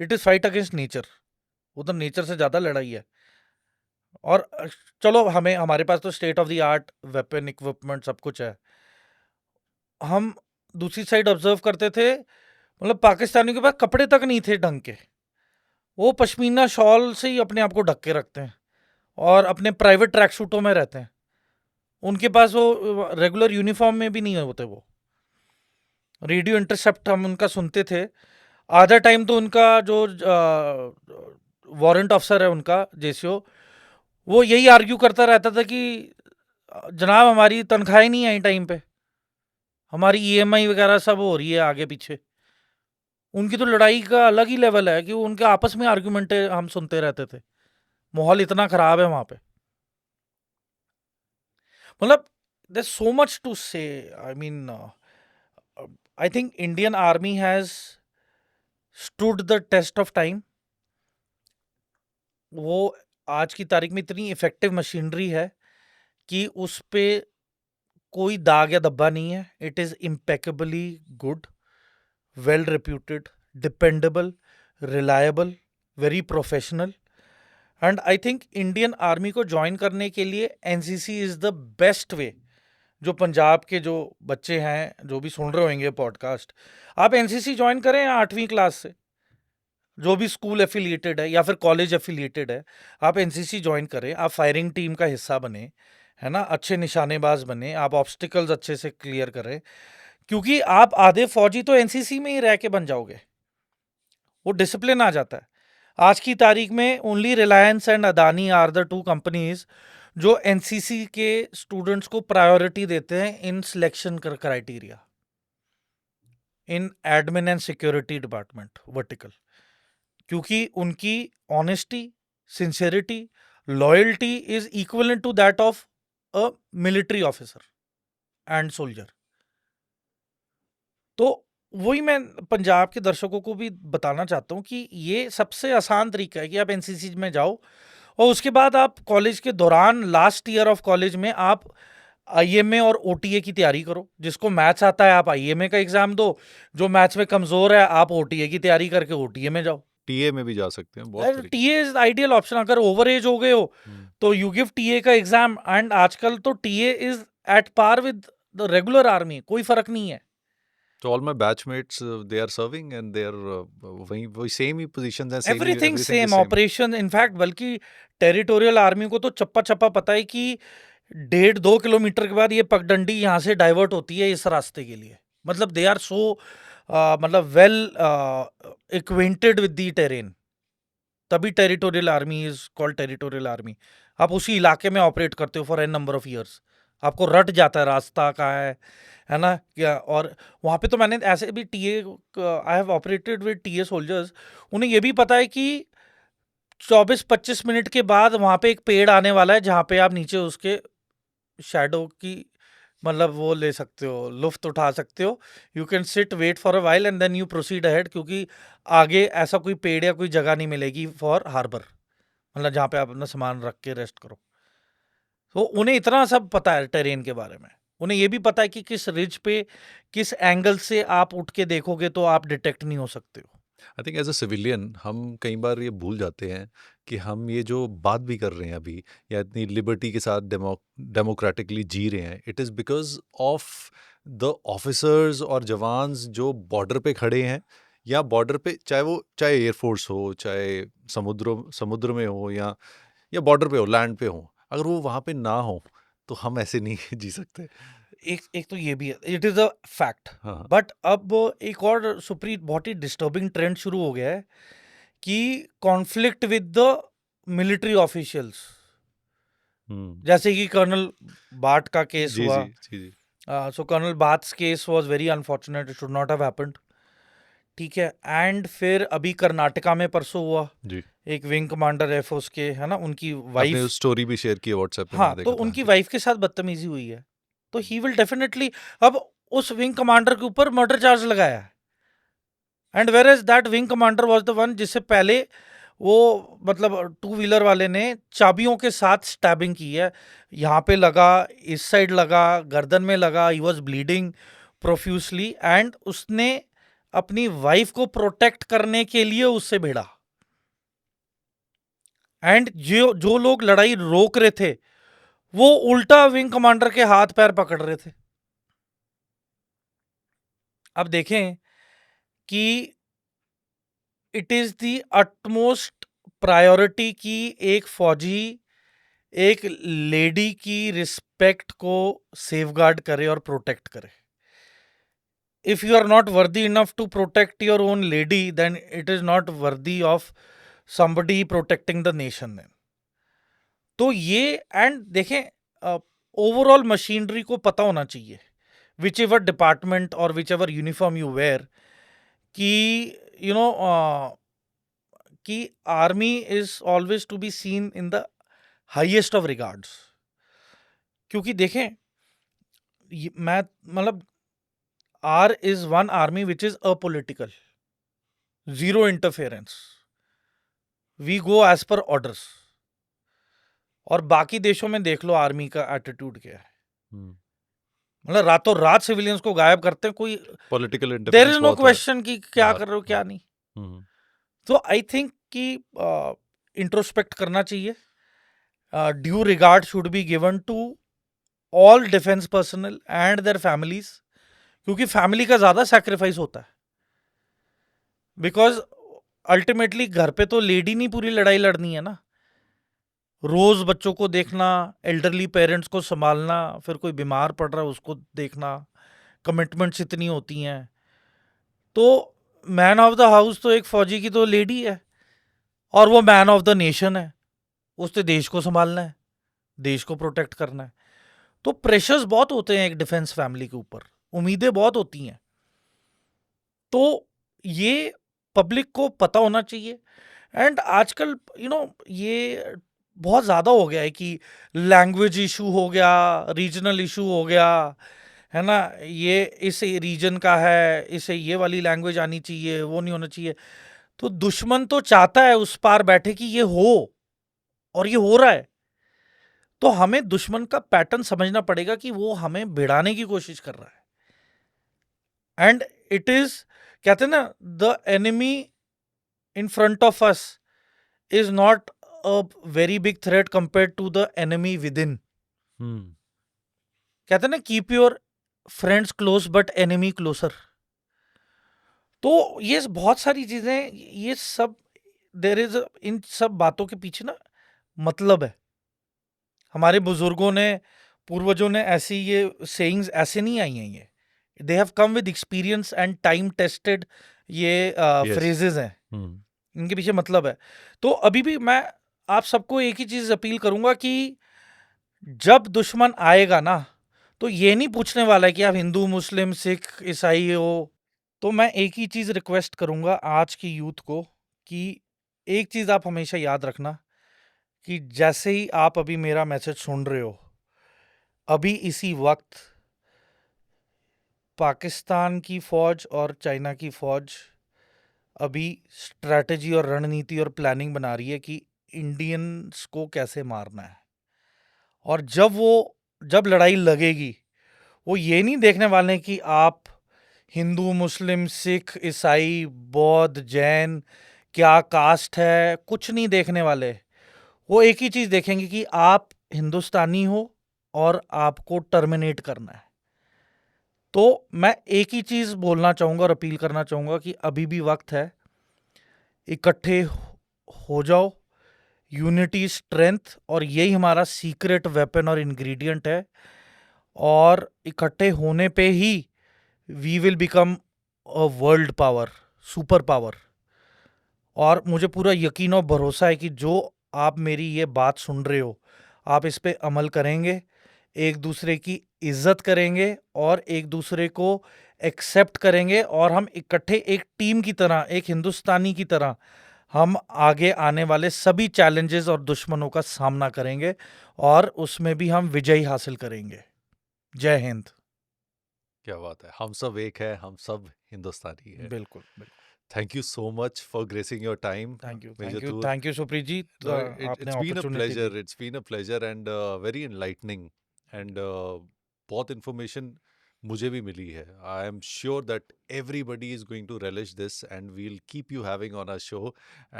It is fight against nature, उधर nature से ज़्यादा लड़ाई है। और चलो, हमारे पास तो state of the art weapon equipment सब कुछ है। हम दूसरी साइड ऑब्जर्व करते थे, मतलब पाकिस्तानियों के पास कपड़े तक नहीं थे ढंग के। वो पश्मीना शॉल से ही अपने आप को ढक के रखते हैं और अपने प्राइवेट ट्रैक सूटों में रहते हैं। उनके पास वो रेगुलर यूनिफॉर्म में भी नहीं होते। वो रेडियो इंटरसेप्ट हम उनका सुनते थे। आधा टाइम तो उनका जो वारंट ऑफिसर है उनका, जेसीओ, वो यही आर्ग्यू करता रहता था कि जनाब हमारी तनख्वाहें नहीं आई टाइम पे, हमारी ईएमआई वगैरह सब हो रही है आगे पीछे। उनकी तो लड़ाई का अलग ही लेवल है कि उनके आपस में आर्ग्यूमेंट हम सुनते रहते थे। माहौल इतना खराब है वहां पे, मतलब there's so much to say. I mean, I think Indian Army has stood the test of time. वो आज की तारीख में इतनी इफेक्टिव मशीनरी है कि उस पे कोई दाग या धब्बा नहीं है। It is impeccably good, well reputed, dependable, reliable, very professional. And I think Indian army को ज्वाइन करने के लिए NCC is the best way. जो पंजाब के जो बच्चे हैं जो भी सुन रहे होंगे पॉडकास्ट, आप एनसीसी ज्वाइन करें 8वीं क्लास से, जो भी स्कूल एफिलिएटेड है या फिर कॉलेज एफिलिएटेड है, आप एनसीसी ज्वाइन करें, आप फायरिंग टीम का हिस्सा बने, है ना, अच्छे निशानेबाज बने, आप ऑब्स्टिकल्स अच्छे से क्लियर करें, क्योंकि आप आधे फौजी तो एनसीसी में ही रह के बन जाओगे। वो डिसिप्लिन आ जाता है। आज की तारीख में only Reliance and Adani are the 2 companies जो एनसीसी के स्टूडेंट्स को प्रायोरिटी देते हैं in selection criteria, in admin and security department vertical, क्योंकि उनकी honesty, sincerity, loyalty is equivalent to that of a military officer and soldier. तो वही मैं पंजाब के दर्शकों को भी बताना चाहता हूँ कि ये सबसे आसान तरीका है कि आप एनसीसी में जाओ, और उसके बाद आप कॉलेज के दौरान लास्ट ईयर ऑफ कॉलेज में आप आईएमए और ओटीए की तैयारी करो। जिसको मैथ्स आता है आप आईएमए का एग्जाम दो, जो मैथ्स में कमजोर है आप ओटीए की तैयारी करके ओटीए में जाओ। टीए में भी जा सकते हैं, बहुत तरीके। TA is ideal option. अगर ओवर एज हो गए हो तो यू गिव टीए का एग्जाम, एंड आजकल तो TA is at par with the regular army, कोई फर्क नहीं है। तो all my batchmates they are serving and they are वही सेम ही पोजीशंस हैं, सेम ही everything everything same is same. Operation, in fact बल्कि टेरिटोरियल आर्मी को तो चप्पा चप्पा पता है कि 1.5-2 किलोमीटर के बाद ये पगडंडी यहाँ से डाइवर्ट होती है इस रास्ते के लिए। मतलब दे आर सो मतलब well acquainted with the terrain, तभी territorial army is called territorial army. आप उसी इलाके में ऑपरेट करते हो for an number of years, आपको रट जाता है रास्ता कहाँ है ना क्या। और वहाँ पे तो मैंने ऐसे भी TA, I have operated with TA soldiers, उन्हें ये भी पता है कि 24-25 मिनट के बाद वहाँ पे एक पेड़ आने वाला है जहाँ पे आप नीचे उसके शैडो की मतलब वो ले सकते हो, लुफ्त उठा सकते हो। You can sit wait for a while and then you proceed ahead, क्योंकि आगे ऐसा कोई पेड़ या कोई जगह नहीं मिलेगी फॉर हार्बर, मतलब जहाँ पे आप अपना सामान रख के रेस्ट करो। तो उन्हें इतना सब पता है टेरेन के बारे में, उन्हें ये भी पता है कि किस रिज पे किस एंगल से आप उठ के देखोगे तो आप डिटेक्ट नहीं हो सकते हो। I think as a civilian हम कई बार ये भूल जाते हैं कि हम ये जो बात भी कर रहे हैं अभी, या इतनी लिबर्टी के साथ डेमोक्रेटिकली जी रहे हैं, it is because of the officers और जवान्स जो बॉर्डर पे खड़े हैं, या बॉर्डर पे चाहे एयरफोर्स हो, चाहे समुद्र में हो, या बॉर्डर पे हो, लैंड पे हो, अगर वो वहाँ पे ना हो तो हम ऐसे नहीं जी सकते। एक एक तो ये भी है, इट इज अ फैक्ट। हाँ हाँ। बट अब एक और सुप्रीत बहुत ही डिस्टर्बिंग ट्रेंड शुरू हो गया है कि conflict with the military officials, hmm. जैसे कि कर्नल बाट का केस जी हुआ। जी जी जी। So colonel Bath's case was very unfortunate, it should not have happened. ठीक है, एंड फिर अभी कर्नाटका में परसों हुआ, जी, एक विंग कमांडर है उसके, है ना, उनकी आपने वाइफ। उस स्टोरी भी शेयर की है व्हाट्सएप पे, मैंने हाँ, तो देखा था। हाँ उनकी जी। वाइफ के साथ बदतमीजी हुई है, तो ही विल डेफिनेटली अब उस विंग कमांडर के ऊपर मर्डर चार्ज लगाया है। And where is that wing commander was the one जिससे पहले वो, मतलब टू व्हीलर वाले ने चाबियों के साथ स्टैबिंग की है। यहाँ पे लगा, इस साइड लगा, गर्दन में लगा, he was bleeding profusely, and उसने अपनी वाइफ को प्रोटेक्ट करने के लिए उससे भिड़ा। एंड जो जो लोग लड़ाई रोक रहे थे वो उल्टा विंग कमांडर के हाथ पैर पकड़ रहे थे। अब देखें कि it is the utmost priority कि एक फौजी एक लेडी की रिस्पेक्ट को सेफगार्ड करे और प्रोटेक्ट करे। If you are not worthy enough to protect your own lady, then it is not worthy of somebody protecting the nation. Then तो ये, एंड देखें, ओवरऑल मशीनरी को पता होना चाहिए, विच एवर डिपार्टमेंट और whichever uniform you wear, कि you know कि army is always to be seen in the highest of regards. क्योंकि देखें, मैं मतलब our is one army which is apolitical, zero interference, we go as per orders. और बाकी देशों में देख लो आर्मी का एटीट्यूड क्या है, हम्म। मतलब रातों रात सिविलियंस को गायब करते हैं, कोई political there interference is no बहुत है क्वेश्चन कि क्या बाहर। कर रहे हो क्या नहीं। हम्म। तो आई थिंक कि इंट्रोस्पेक्ट करना चाहिए, due regard should be given to all defence personnel and their families, क्योंकि फैमिली का ज्यादा सैक्रिफाइस होता है। बिकॉज अल्टीमेटली घर पे तो लेडी नहीं पूरी लड़ाई लड़नी है ना, रोज बच्चों को देखना, एल्डरली पेरेंट्स को संभालना, फिर कोई बीमार पड़ रहा है उसको देखना, कमिटमेंट्स इतनी होती हैं। तो मैन ऑफ द हाउस तो एक फौजी की तो लेडी है, और वो मैन ऑफ द नेशन है, उसने देश को संभालना है, देश को प्रोटेक्ट करना है। तो प्रेशर्स बहुत होते हैं एक डिफेंस फैमिली के ऊपर, उम्मीदें बहुत होती हैं। तो ये पब्लिक को पता होना चाहिए। एंड आजकल ये बहुत ज़्यादा हो गया है कि लैंग्वेज इशू हो गया, रीजनल इशू हो गया, है ना, ये इस रीजन का है, इसे ये वाली लैंग्वेज आनी चाहिए, वो नहीं होना चाहिए। तो दुश्मन तो चाहता है उस पार बैठे कि ये हो, और ये हो रहा है। तो हमें दुश्मन का पैटर्न समझना पड़ेगा कि वो हमें भिड़ाने की कोशिश कर रहा है। एंड इट इज, कहते हैं ना, the enemy in front of us is not a very big threat compare to the enemy within. Hmm. कहते हैं ना, keep your friends close but enemy closer. तो ये बहुत सारी चीजें, ये सब, देर इज, इन सब बातों के पीछे ना मतलब है। हमारे बुजुर्गों ने, पूर्वजों ने ऐसी ये सेइंग्स ऐसे नहीं आई हैं, ये they have come with experience and time tested, ये यस। फ्रेजेस हैं, हम्म। इनके पीछे मतलब है। तो अभी भी मैं आप सबको एक ही चीज अपील करूंगा कि जब दुश्मन आएगा ना, तो ये नहीं पूछने वाला है कि आप हिंदू, मुस्लिम, सिख, ईसाई हो। तो मैं एक ही चीज रिक्वेस्ट करूंगा आज की यूथ को, कि एक चीज आप हमेशा याद रखना, कि जैसे ही आप अभी मेरा मैसेज सुन रहे हो, अभी इसी वक्त पाकिस्तान की फौज और चाइना की फौज अभी स्ट्रैटेजी और रणनीति और प्लानिंग बना रही है कि इंडियंस को कैसे मारना है। और जब लड़ाई लगेगी, वो ये नहीं देखने वाले कि आप हिंदू, मुस्लिम, सिख, ईसाई, बौद्ध, जैन, क्या कास्ट है, कुछ नहीं देखने वाले। वो एक ही चीज़ देखेंगे कि आप हिंदुस्तानी हो और आपको टर्मिनेट करना है। तो मैं एक ही चीज़ बोलना चाहूँगा और अपील करना चाहूँगा कि अभी भी वक्त है, इकट्ठे हो जाओ। यूनिटी स्ट्रेंथ, और यही हमारा सीक्रेट वेपन और इंग्रेडिएंट है। और इकट्ठे होने पे ही we will become a world power, super power. और मुझे पूरा यकीन और भरोसा है कि जो आप मेरी ये बात सुन रहे हो, आप इस पे अमल करेंगे, एक दूसरे की इज्जत करेंगे और एक दूसरे को एक्सेप्ट करेंगे, और हम इकट्ठे एक टीम की तरह, एक हिंदुस्तानी की तरह हम आगे आने वाले सभी चैलेंजेस और दुश्मनों का सामना करेंगे और उसमें भी हम विजय हासिल करेंगे। जय हिंद। क्या बात है, हम सब एक है, हम सब हिंदुस्तानी है। बिल्कुल बिल्कुल। Thank you so much for gracing your time, thank you, major thank you, Toor. Thank you Supreet ji. No, आपने it's been a opportunity pleasure. दी। It's been a pleasure and very enlightening and बहुत information मुझे भी मिली है. I am sure that everybody is going to relish this and we'll keep you having on our show.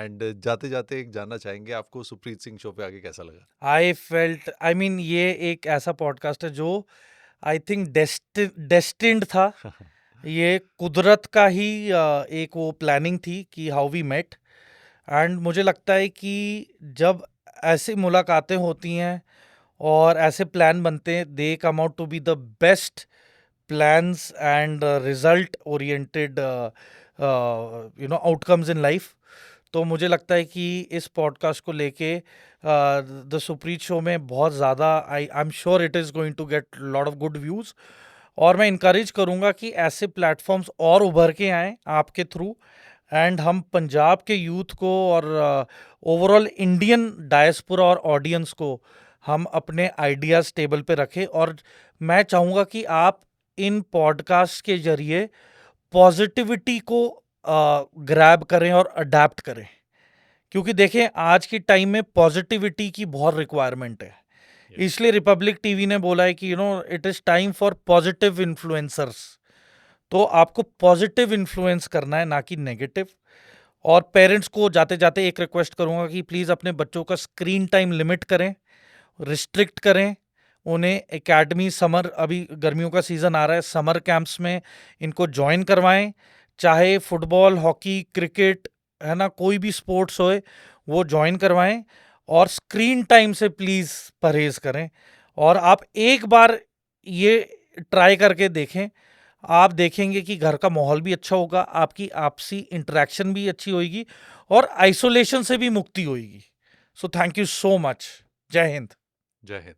And जाते जाते एक जानना चाहेंगे आपको सुप्रीत सिंह शो पे आके कैसा लगा? आई फेल्ट, आई मीन, ये एक ऐसा पॉडकास्ट है जो आई थिंक डेस्टिन्ड था। ये कुदरत का ही एक वो प्लानिंग थी कि हाउ वी मेट। एंड मुझे लगता है कि जब ऐसी मुलाकातें होती हैं और ऐसे प्लान बनते हैं, they come out to be the best plans and result oriented outcomes in life. तो मुझे लगता है कि इस पॉडकास्ट को लेके द सुप्रीत शो में बहुत ज़्यादा, I am sure it is going to get lot of good views. और मैं इनकरेज करूँगा कि ऐसे प्लेटफॉर्म्स और उभर के आएँ आपके थ्रू, एंड हम पंजाब के यूथ को और ओवरऑल इंडियन डायस्पोरा और ऑडियंस को हम अपने आइडियाज़ टेबल पे रखें। और मैं चाहूँगा कि आप इन पॉडकास्ट के जरिए पॉजिटिविटी को ग्रैब करें और अडेप्ट करें, क्योंकि देखें आज की टाइम में पॉजिटिविटी की बहुत रिक्वायरमेंट है। Yes. इसलिए रिपब्लिक टीवी ने बोला है कि it is time for positive influencers. तो आपको पॉजिटिव इन्फ्लुएंस करना है, ना कि नेगेटिव। और पेरेंट्स को जाते जाते एक रिक्वेस्ट करूंगा कि प्लीज़ अपने बच्चों का स्क्रीन टाइम लिमिट करें, रिस्ट्रिक्ट करें। उन्हें एकेडमी, समर, अभी गर्मियों का सीज़न आ रहा है, समर कैंप्स में इनको ज्वाइन करवाएं। चाहे फुटबॉल, हॉकी, क्रिकेट, है ना, कोई भी स्पोर्ट्स होए, वो ज्वाइन करवाएं। और स्क्रीन टाइम से प्लीज़ परहेज़ करें। और आप एक बार ये ट्राई करके देखें, आप देखेंगे कि घर का माहौल भी अच्छा होगा, आपकी आपसी इंटरेक्शन भी अच्छी होगी और आइसोलेशन से भी मुक्ति होगी। So thank you so much. जय हिंद। जय हिंद।